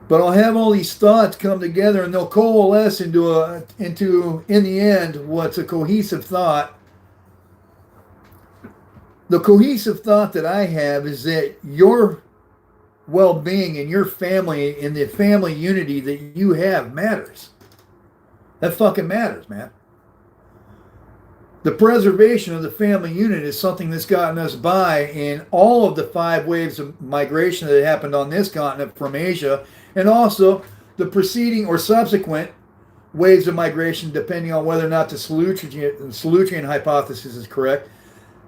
But I'll have all these thoughts come together and they'll coalesce into, in the end, what's a cohesive thought. The cohesive thought that I have is that your well-being and your family and the family unity that you have matters. That fucking matters, man. The preservation of the family unit is something that's gotten us by in all of the 5 waves of migration that happened on this continent from Asia, and also the preceding or subsequent waves of migration, depending on whether or not the Solutrean hypothesis is correct,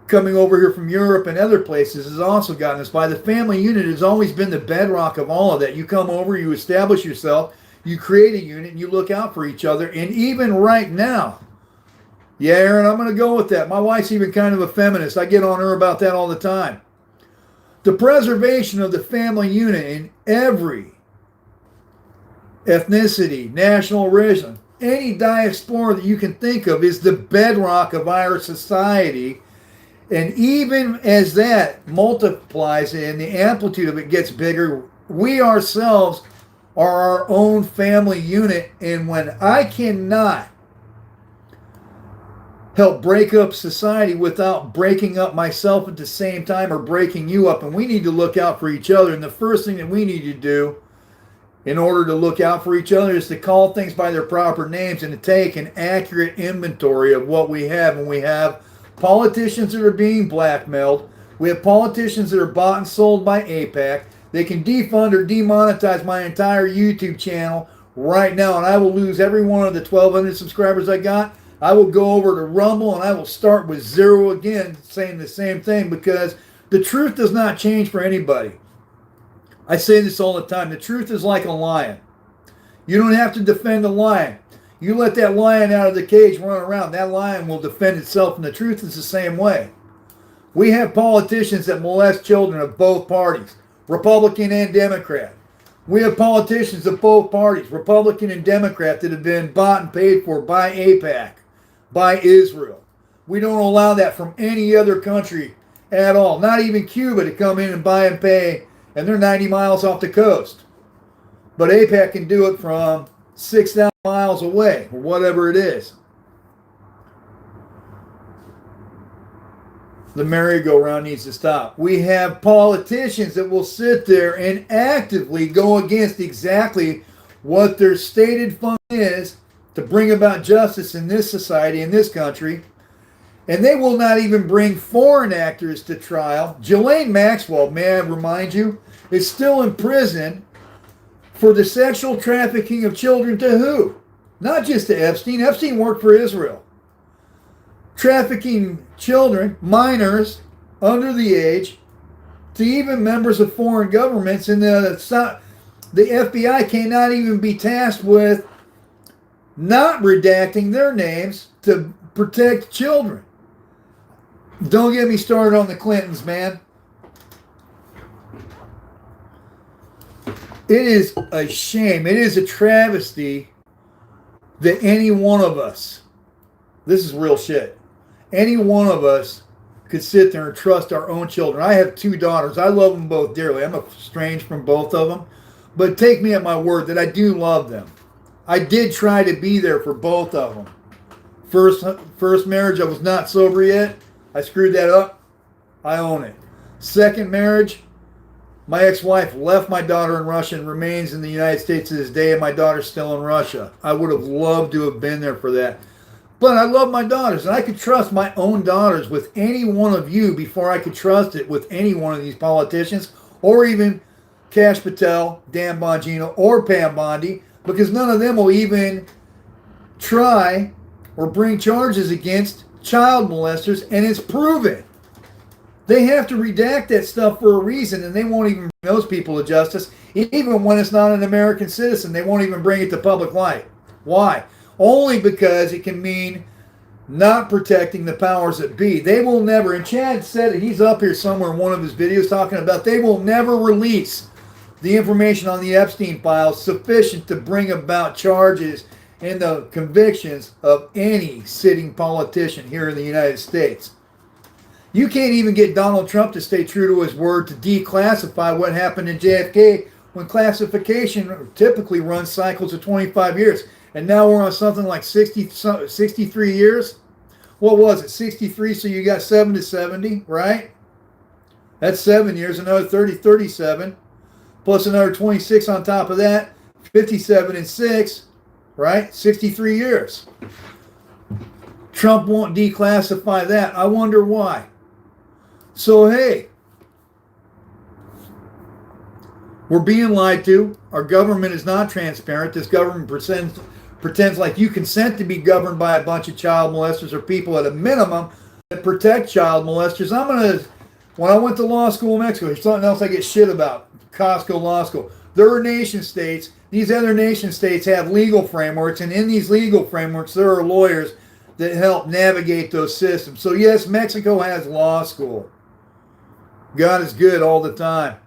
coming over here from Europe and other places has also gotten us by. The family unit has always been the bedrock of all of that. You come over, you establish yourself, you create a unit, and you look out for each other. And even right now, yeah, Aaron, I'm going to go with that. My wife's even kind of a feminist. I get on her about that all the time. The preservation of the family unit in every ethnicity, national origin, any diaspora that you can think of is the bedrock of our society. And even as that multiplies and the amplitude of it gets bigger, we ourselves are our own family unit. And when I cannot help break up society without breaking up myself at the same time or breaking you up, and we need to look out for each other. And the first thing that we need to do in order to look out for each other is to call things by their proper names and to take an accurate inventory of what we have. And we have politicians that are being blackmailed. We have politicians that are bought and sold by AIPAC. They can defund or demonetize my entire YouTube channel right now, and I will lose every one of the 1,200 subscribers I got. I will go over to Rumble, and I will start with 0 again, saying the same thing, because the truth does not change for anybody. I say this all the time. The truth is like a lion. You don't have to defend a lion. You let that lion out of the cage run around. That lion will defend itself, and the truth is the same way. We have politicians that molest children of both parties, Republican and Democrat. We have politicians of both parties, Republican and Democrat, that have been bought and paid for by AIPAC, by Israel. We don't allow that from any other country at all, not even Cuba, to come in and buy and pay, and they're 90 miles off the coast. But AIPAC can do it from 6,000 miles away, or whatever it is. The merry-go-round needs to stop. We have politicians that will sit there and actively go against exactly what their stated fund is to bring about justice in this society, in this country. And they will not even bring foreign actors to trial. Ghislaine Maxwell, may I remind you, is still in prison for the sexual trafficking of children to who? Not just to Epstein. Epstein worked for Israel. Trafficking children, minors, under the age, to even members of foreign governments. And the FBI cannot even be tasked with not redacting their names to protect children. Don't get me started on the Clintons, man. It is a shame. It is a travesty that any one of us, this is real shit, any one of us could sit there and trust our own children. I have 2 daughters. I love them both dearly. I'm estranged from both of them. But take me at my word that I do love them. I did try to be there for both of them. First marriage, I was not sober yet. I screwed that up. I own it. Second marriage, my ex-wife left my daughter in Russia and remains in the United States to this day, and my daughter's still in Russia. I would have loved to have been there for that. But I love my daughters, and I could trust my own daughters with any one of you before I could trust it with any one of these politicians, or even Kash Patel, Dan Bongino, or Pam Bondi, because none of them will even try or bring charges against child molesters, and it's proven. They have to redact that stuff for a reason, and they won't even bring those people to justice. Even when it's not an American citizen, they won't even bring it to public light. Why? Only because it can mean not protecting the powers that be. They will never, and Chad said it, he's up here somewhere in one of his videos talking about they will never release the information on the Epstein files sufficient to bring about charges and the convictions of any sitting politician here in the United States. You can't even get Donald Trump to stay true to his word to declassify what happened in JFK when classification typically runs cycles of 25 years. And now we're on something like 63 years. What was it? 63, so you got 7 to 70, right? That's 7 years, another 37, plus another 26 on top of that, 57 and 6, right? 63 years. Trump won't declassify that. I wonder why. So, hey, we're being lied to. Our government is not transparent. This government pretends like you consent to be governed by a bunch of child molesters or people at a minimum that protect child molesters. When I went to law school in Mexico, there's something else I get shit about. Costco Law School. There are nation states. These other nation states have legal frameworks, and in these legal frameworks, there are lawyers that help navigate those systems. So yes, Mexico has law school. God is good all the time.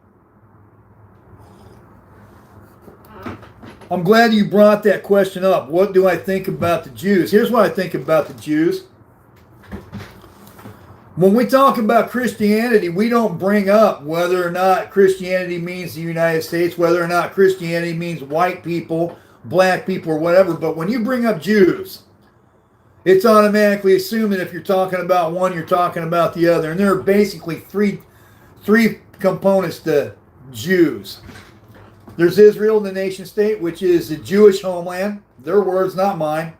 I'm glad you brought that question up. What do I think about the Jews? Here's what I think about the Jews. When we talk about Christianity, we don't bring up whether or not Christianity means the United States, whether or not Christianity means white people, black people, or whatever. But when you bring up Jews, it's automatically assumed that if you're talking about one, you're talking about the other. And there are basically three components to Jews. There's Israel, the nation state, which is the Jewish homeland. Their words, not mine.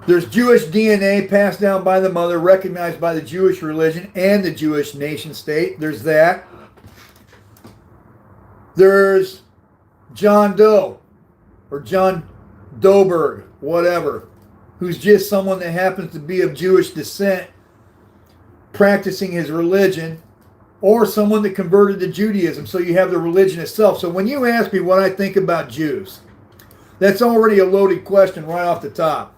There's Jewish DNA passed down by the mother, recognized by the Jewish religion and the Jewish nation state. There's that. There's John Doe, or John Doberg, whatever, who's just someone that happens to be of Jewish descent, practicing his religion, or someone that converted to Judaism. So you have the religion itself. So when you ask me what I think about Jews, that's already a loaded question right off the top.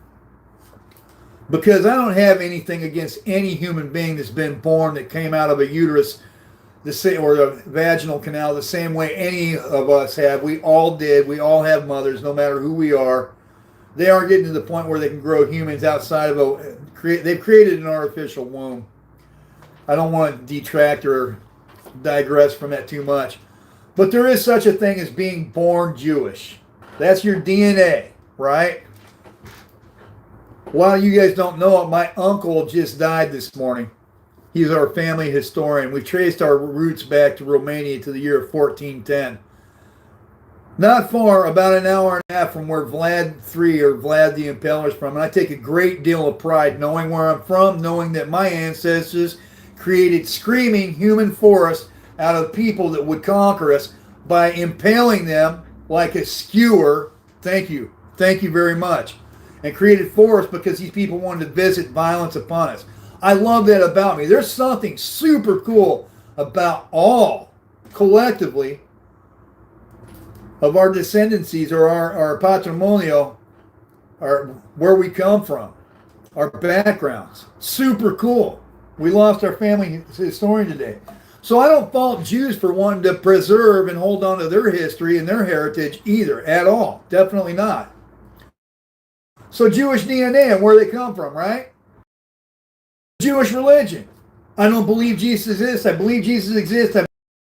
Because I don't have anything against any human being that's been born that came out of a uterus or a vaginal canal the same way any of us have. We all did. We all have mothers, no matter who we are. They aren't getting to the point where they can grow humans outside of they've created an artificial womb. I don't want to detract or digress from that too much. But there is such a thing as being born Jewish. That's your DNA, right? A lot of you guys don't know it. My uncle just died this morning. He's our family historian. We traced our roots back to Romania to the year of 1410. Not far, about an hour and a half from where Vlad III or Vlad the Impaler is from. And I take a great deal of pride knowing where I'm from, knowing that my ancestors created screaming human forests out of people that would conquer us by impaling them like a skewer. Thank you. Thank you very much. And created force because these people wanted to visit violence upon us. I love that about me. There's something super cool about all, collectively, of our descendancies or our patrimonio, or where we come from, our backgrounds. Super cool. We lost our family historian today. So I don't fault Jews for wanting to preserve and hold on to their history and their heritage either, at all. Definitely not. So Jewish DNA and where they come from, right? Jewish religion. I don't believe Jesus exists. I believe Jesus exists.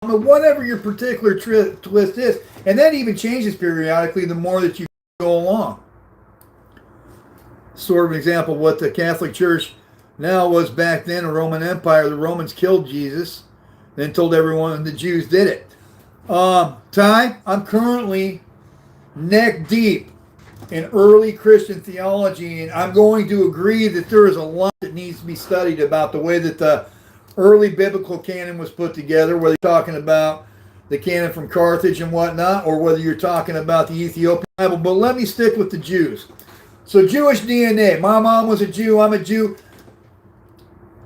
Whatever your particular twist is. And that even changes periodically the more that you go along. Sort of an example of what the Catholic Church now was back then, a Roman Empire. The Romans killed Jesus, then told everyone the Jews did it. Ty, I'm currently neck deep in early Christian theology, and I'm going to agree that there is a lot that needs to be studied about the way that the early biblical canon was put together, whether you're talking about the canon from Carthage and whatnot, or whether you're talking about the Ethiopian Bible. But let me stick with the Jews. So Jewish DNA. My mom was a Jew. I'm a Jew.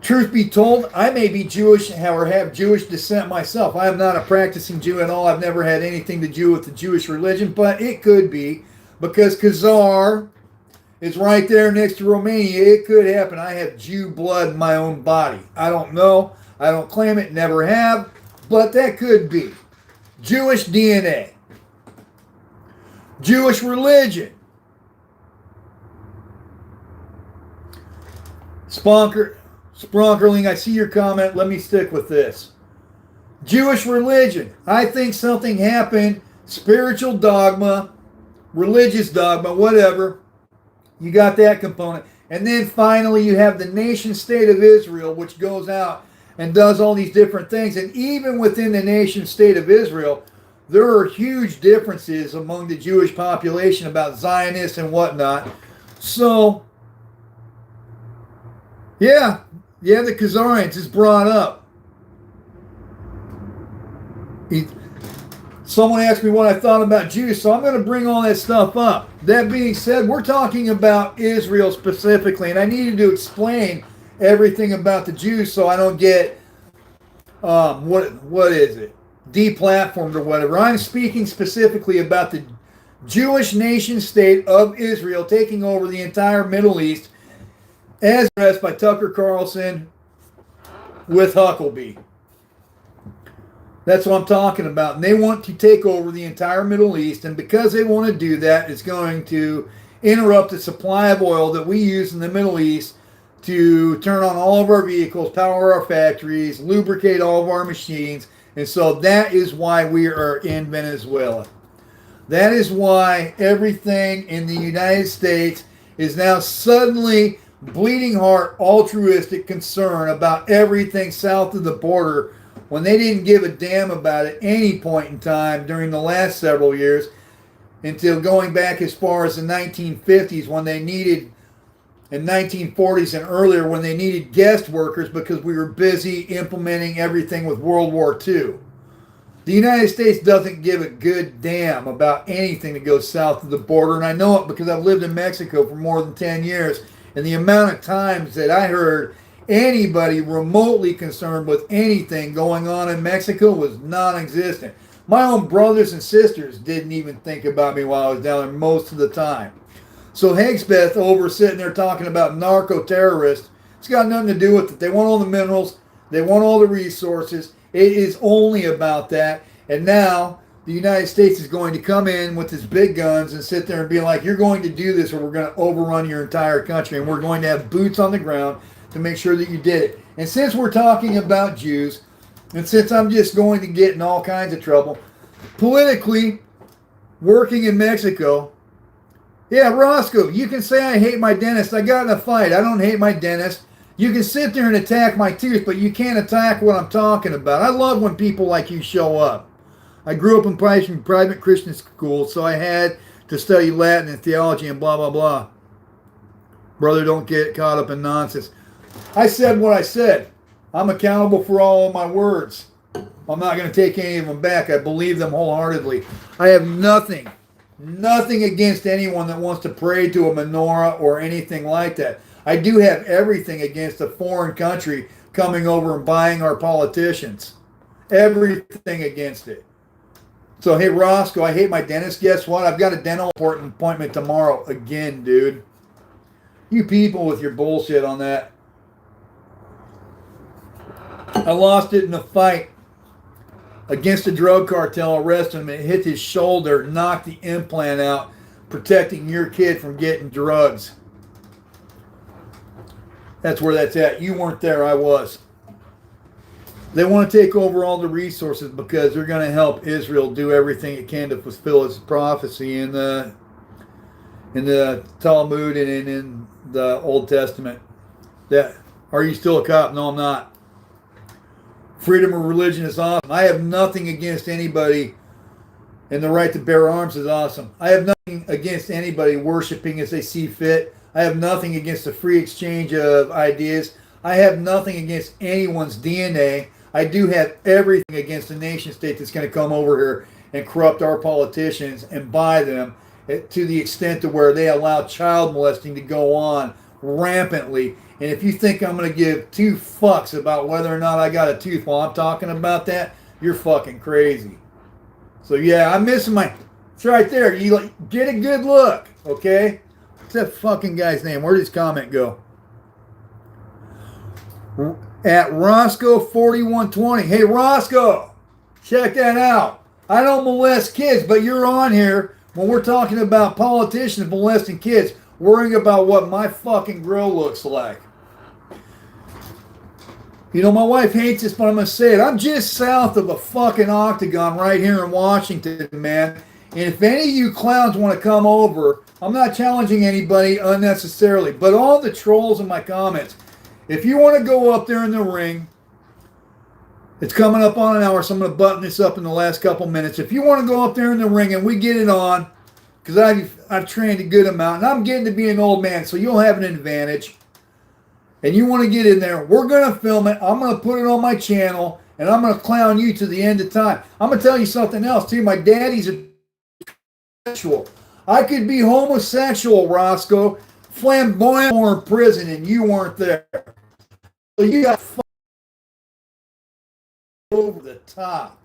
Truth be told, I may be Jewish or have Jewish descent myself. I am not a practicing Jew at all. I've never had anything to do with the Jewish religion, but it could be because Khazar is right there next to Romania. It could happen. I have Jew blood in my own body. I don't know. I don't claim it, never have, but that could be. Jewish DNA. Jewish religion. Spronkerling, I see your comment. Let me stick with this. Jewish religion. I think something happened. Spiritual dogma, religious dogma, whatever. You got that component. And then finally you have the nation state of Israel, which goes out and does all these different things. And even within the nation state of Israel, there are huge differences among the Jewish population about Zionists and whatnot. So, yeah, the Khazarians is brought up. Someone asked me what I thought about Jews, so I'm going to bring all that stuff up. That being said, we're talking about Israel specifically, and I needed to explain everything about the Jews so I don't get, what is it, deplatformed or whatever. I'm speaking specifically about the Jewish nation state of Israel taking over the entire Middle East, as addressed by Tucker Carlson with Huckabee. That's what I'm talking about. And they want to take over the entire Middle East. And because they want to do that, it's going to interrupt the supply of oil that we use in the Middle East to turn on all of our vehicles, power our factories, lubricate all of our machines. And so that is why we are in Venezuela. That is why everything in the United States is now suddenly bleeding heart, altruistic concern about everything south of the border, when they didn't give a damn about it any point in time during the last several years, until going back as far as the 1950s, when they needed, in 1940s and earlier, when they needed guest workers because we were busy implementing everything with World War II. The United States doesn't give a good damn about anything that goes south of the border, and I know it because I've lived in Mexico for more than 10 years, and the amount of times that I heard anybody remotely concerned with anything going on in Mexico was non-existent. My own brothers and sisters didn't even think about me while I was down there most of the time. So Hegspeth over sitting there talking about narco-terrorists, it's got nothing to do with it. They want all the minerals. They want all the resources. It is only about that. And now the United States is going to come in with its big guns and sit there and be like, you're going to do this or we're going to overrun your entire country. And we're going to have boots on the ground to make sure that you did it. And since we're talking about Jews, and since I'm just going to get in all kinds of trouble, politically, working in Mexico, yeah, Roscoe, you can say I hate my dentist. I got in a fight. I don't hate my dentist. You can sit there and attack my tooth, but you can't attack what I'm talking about. I love when people like you show up. I grew up in private Christian schools, so I had to study Latin and theology and blah, blah, blah. Brother, don't get caught up in nonsense. I said what I said. I'm accountable for all of my words. I'm not going to take any of them back. I believe them wholeheartedly. I have nothing against anyone that wants to pray to a menorah or anything like that. I do have everything against a foreign country coming over and buying our politicians. Everything against it. So, hey, Roscoe, I hate my dentist. Guess what? I've got a dental appointment tomorrow again, dude. You people with your bullshit on that. I lost it in a fight against a drug cartel, arrested him. It hit his shoulder, knocked the implant out, protecting your kid from getting drugs. That's where that's at. You weren't there, I was. They want to take over all the resources because they're going to help Israel do everything it can to fulfill its prophecy in the Talmud and in the Old Testament. That, are you still a cop? No, I'm not. Freedom of religion is awesome. I have nothing against anybody, and the right to bear arms is awesome. I have nothing against anybody worshiping as they see fit. I have nothing against the free exchange of ideas. I have nothing against anyone's DNA. I do have everything against a nation state that's going to come over here and corrupt our politicians and buy them to the extent to where they allow child molesting to go on rampantly. And if you think I'm going to give two fucks about whether or not I got a tooth while I'm talking about that, you're fucking crazy. So yeah, I'm missing my... It's right there. You get a good look, okay? What's that fucking guy's name? Where did his comment go? At Roscoe4120. Hey, Roscoe, check that out. I don't molest kids, but you're on here when we're talking about politicians molesting kids, worrying about what my fucking grill looks like. You know, my wife hates this, but I'm going to say it. I'm just south of a fucking octagon right here in Washington, man. And if any of you clowns want to come over, I'm not challenging anybody unnecessarily, but all the trolls in my comments, if you want to go up there in the ring, it's coming up on an hour, so I'm going to button this up in the last couple minutes. If you want to go up there in the ring and we get it on, because I've trained a good amount, and I'm getting to be an old man, so you'll have an advantage, and you want to get in there, we're going to film it. I'm going to put it on my channel, and I'm going to clown you to the end of time. I'm going to tell you something else, too. My daddy's a homosexual. I could be homosexual, Roscoe, flamboyant, or in prison, and you weren't there. So you got over the top.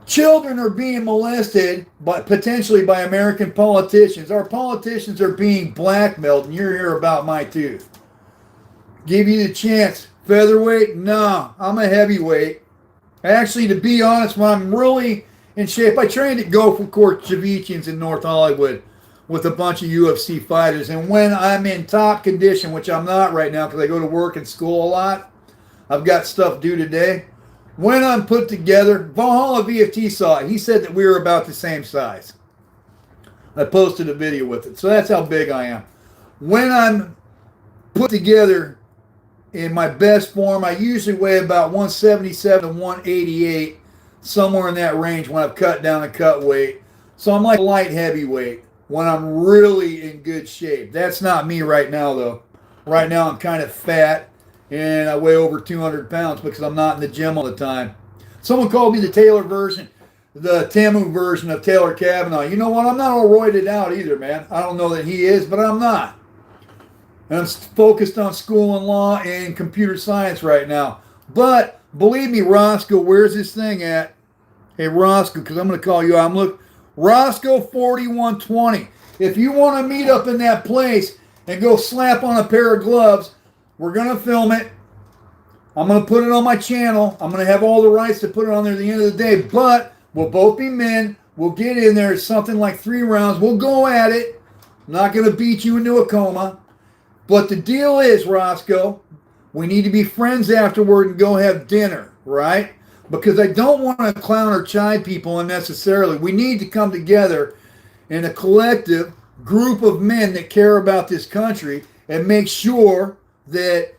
Children are being molested potentially by American politicians. Our politicians are being blackmailed, and you're here about my tooth. Give you the chance. Featherweight? No, I'm a heavyweight. Actually, to be honest, when I'm really in shape, I trained at Go for Court Javicians in North Hollywood with a bunch of UFC fighters. And when I'm in top condition, which I'm not right now because I go to work and school a lot, I've got stuff due today. When I'm put together, Valhalla VFT saw it. He said that we were about the same size. I posted a video with it. So that's how big I am. When I'm put together in my best form, I usually weigh about 177 to 188, somewhere in that range when I've cut down and cut weight. So I'm like a light heavyweight when I'm really in good shape. That's not me right now, though. Right now I'm kind of fat. And I weigh over 200 pounds because I'm not in the gym all the time. Someone called me the Tamu version of Taylor Kavanaugh. You know what? I'm not all roided out either, man. I don't know that he is, but I'm not. And I'm focused on school and law and computer science right now. But believe me, Roscoe, where's this thing at? Hey, Roscoe, because I'm going to call you out. Roscoe4120. If you want to meet up in that place and go slap on a pair of gloves, we're going to film it. I'm going to put it on my channel. I'm going to have all the rights to put it on there at the end of the day. But we'll both be men. We'll get in there. It's something like 3 rounds. We'll go at it. I'm not going to beat you into a coma. But the deal is, Roscoe, we need to be friends afterward and go have dinner, right? Because I don't want to clown or chide people unnecessarily. We need to come together in a collective group of men that care about this country and make sure that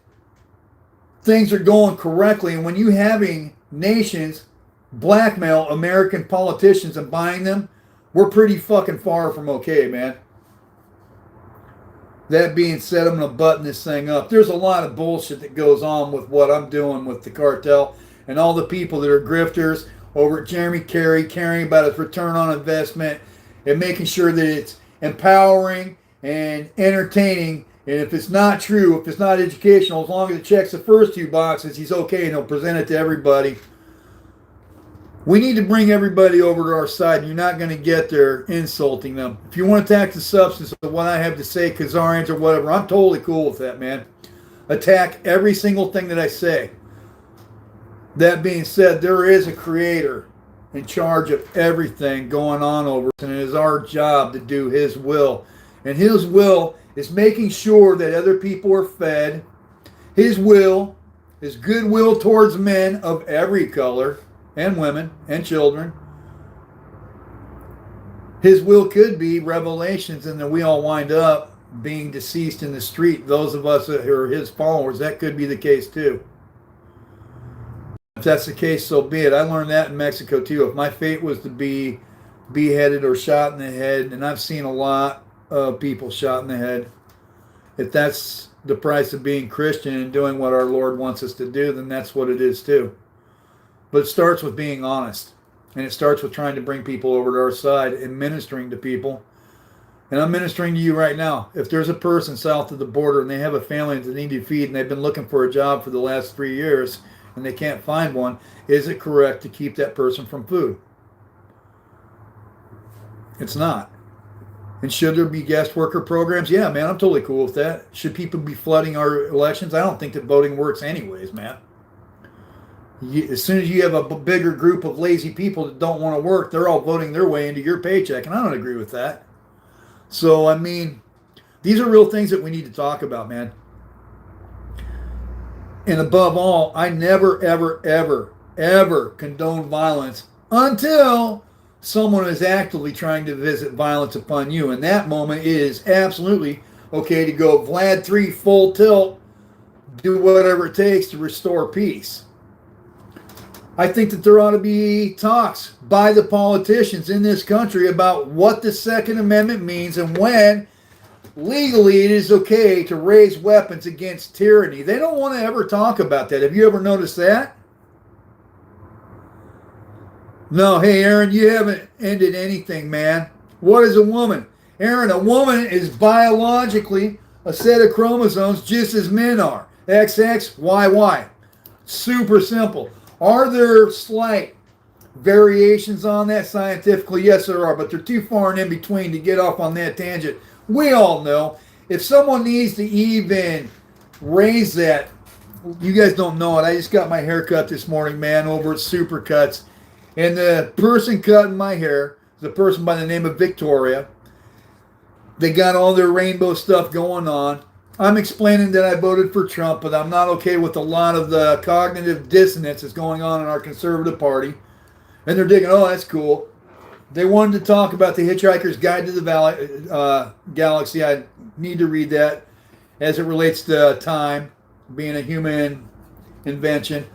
things are going correctly. And when you having nations blackmail American politicians and buying them, we're pretty fucking far from okay, man. That being said, I'm going to button this thing up. There's a lot of bullshit that goes on with what I'm doing with the cartel and all the people that are grifters over at Jeremy Carey, caring about its return on investment and making sure that it's empowering and entertaining. And if it's not true, if it's not educational, as long as it checks the first two boxes, he's okay and he'll present it to everybody. We need to bring everybody over to our side. You're not going to get there insulting them. If you want to attack the substance of what I have to say, Khazarians or whatever, I'm totally cool with that, man. Attack every single thing that I say. That being said, there is a creator in charge of everything going on over us, and it is our job to do his will. And his will is making sure that other people are fed. His will is goodwill towards men of every color, and women, and children. His will could be revelations, and then we all wind up being deceased in the street. Those of us who are his followers, that could be the case too. If that's the case, so be it. I learned that in Mexico too. If my fate was to be beheaded or shot in the head, and I've seen a lot of people shot in the head, if that's the price of being Christian and doing what our Lord wants us to do, then that's what it is too. But it starts with being honest. And it starts with trying to bring people over to our side and ministering to people. And I'm ministering to you right now. If there's a person south of the border and they have a family that they need to feed and they've been looking for a job for the last 3 years and they can't find one, is it correct to keep that person from food? It's not. And should there be guest worker programs? Yeah, man, I'm totally cool with that. Should people be flooding our elections? I don't think that voting works anyways, man. As soon as you have a bigger group of lazy people that don't want to work, they're all voting their way into your paycheck, and I don't agree with that. So, I mean, these are real things that we need to talk about, man. And above all, I never, ever, ever, ever condone violence until someone is actively trying to visit violence upon you. And that moment is absolutely okay to go Vlad 3 full tilt, do whatever it takes to restore peace. I think that there ought to be talks by the politicians in this country about what the Second Amendment means and when legally it is okay to raise weapons against tyranny. They don't want to ever talk about that. Have you ever noticed that? No, hey, Aaron, you haven't ended anything, man. What is a woman? Aaron, a woman is biologically a set of chromosomes just as men are. XX, YY. Super simple. Are there slight variations on that scientifically? Yes, there are, but they're too far and in between to get off on that tangent. We all know if someone needs to even raise that, you guys don't know it. I just got my hair cut this morning, man, over at Supercuts. And the person cutting my hair is a person by the name of Victoria. They got all their rainbow stuff going on. I'm explaining that I voted for Trump, but I'm not okay with a lot of the cognitive dissonance that's going on in our conservative party. And they're digging, oh, that's cool. They wanted to talk about the Hitchhiker's Guide to the Galaxy. I need to read that as it relates to time being a human invention.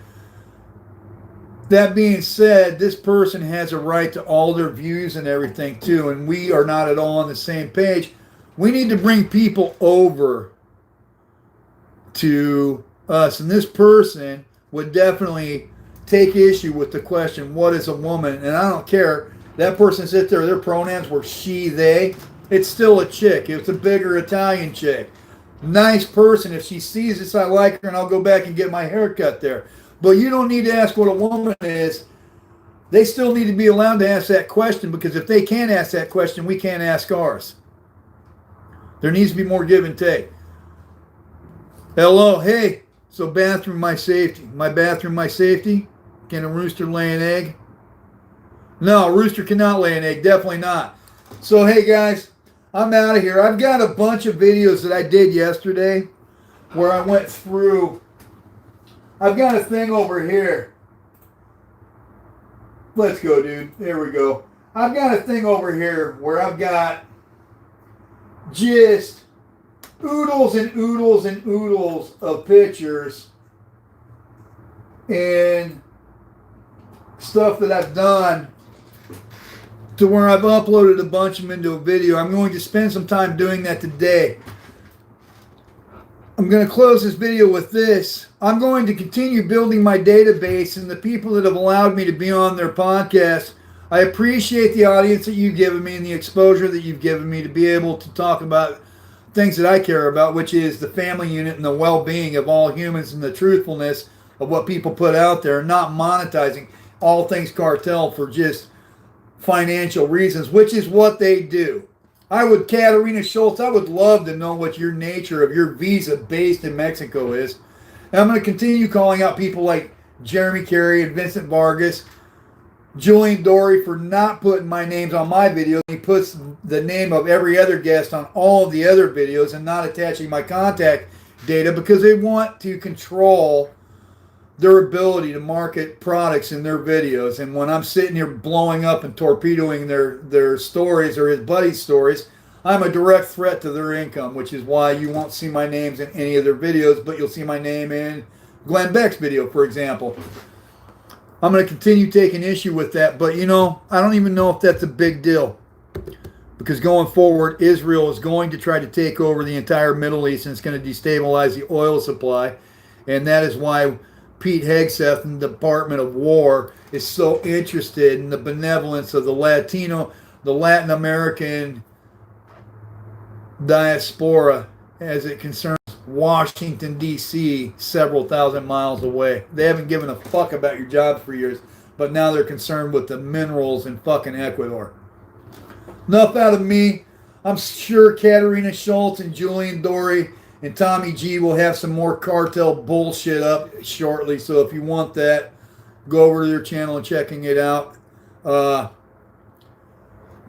That being said, this person has a right to all their views and everything too, and we are not at all on the same page. We need to bring people over to us, and this person would definitely take issue with the question, what is a woman? And I don't care. That person sits there, their pronouns were she, they. It's still a chick. It's a bigger Italian chick. Nice person. If she sees this, I like her, and I'll go back and get my hair cut there. But you don't need to ask what a woman is. They still need to be allowed to ask that question, because if they can't ask that question, we can't ask ours. There needs to be more give and take. Hello, hey, so bathroom, my safety. My bathroom, my safety? Can a rooster lay an egg? No, a rooster cannot lay an egg, definitely not. So, hey guys, I'm out of here. I've got a bunch of videos that I did yesterday where I went through. I've got a thing over here. Let's go, dude. There we go. I've got a thing over here where I've got just oodles and oodles and oodles of pictures and stuff that I've done to where I've uploaded a bunch of them into a video. I'm going to spend some time doing that today. I'm going to close this video with this. I'm going to continue building my database and the people that have allowed me to be on their podcast. I appreciate the audience that you've given me and the exposure that you've given me to be able to talk about things that I care about, which is the family unit and the well-being of all humans and the truthfulness of what people put out there, and not monetizing all things cartel for just financial reasons, which is what they do. Katarina Schultz, I would love to know what your nature of your visa based in Mexico is. And I'm going to continue calling out people like Jeremy Carey and Vincent Vargas, Julian Dory for not putting my names on my videos. He puts the name of every other guest on all of the other videos and not attaching my contact data because they want to control their ability to market products in their videos. And when I'm sitting here blowing up and torpedoing their stories or his buddy's stories, I'm a direct threat to their income, which is why you won't see my names in any of their videos, but you'll see my name in Glenn Beck's video, for example. I'm going to continue taking issue with that, but I don't even know if that's a big deal, because going forward, Israel is going to try to take over the entire Middle East, and it's going to destabilize the oil supply, and that is why Pete Hegseth and the Department of War is so interested in the benevolence of the Latin American diaspora as it concerns Washington, D.C., several thousand miles away. They haven't given a fuck about your jobs for years, but now they're concerned with the minerals in fucking Ecuador. Enough out of me. I'm sure Katarina Schultz and Julian Dory and Tommy G will have some more cartel bullshit up shortly. So if you want that, go over to their channel and checking it out.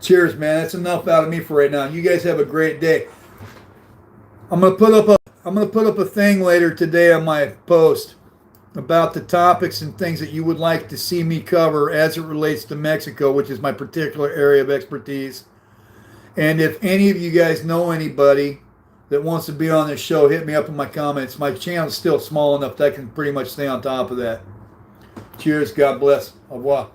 Cheers, man. That's enough out of me for right now. You guys have a great day. I'm gonna put up a thing later today on my post about the topics and things that you would like to see me cover as it relates to Mexico, which is my particular area of expertise. And if any of you guys know anybody that wants to be on this show, hit me up in my comments. My channel's still small enough that I can pretty much stay on top of that. Cheers. God bless. Au revoir.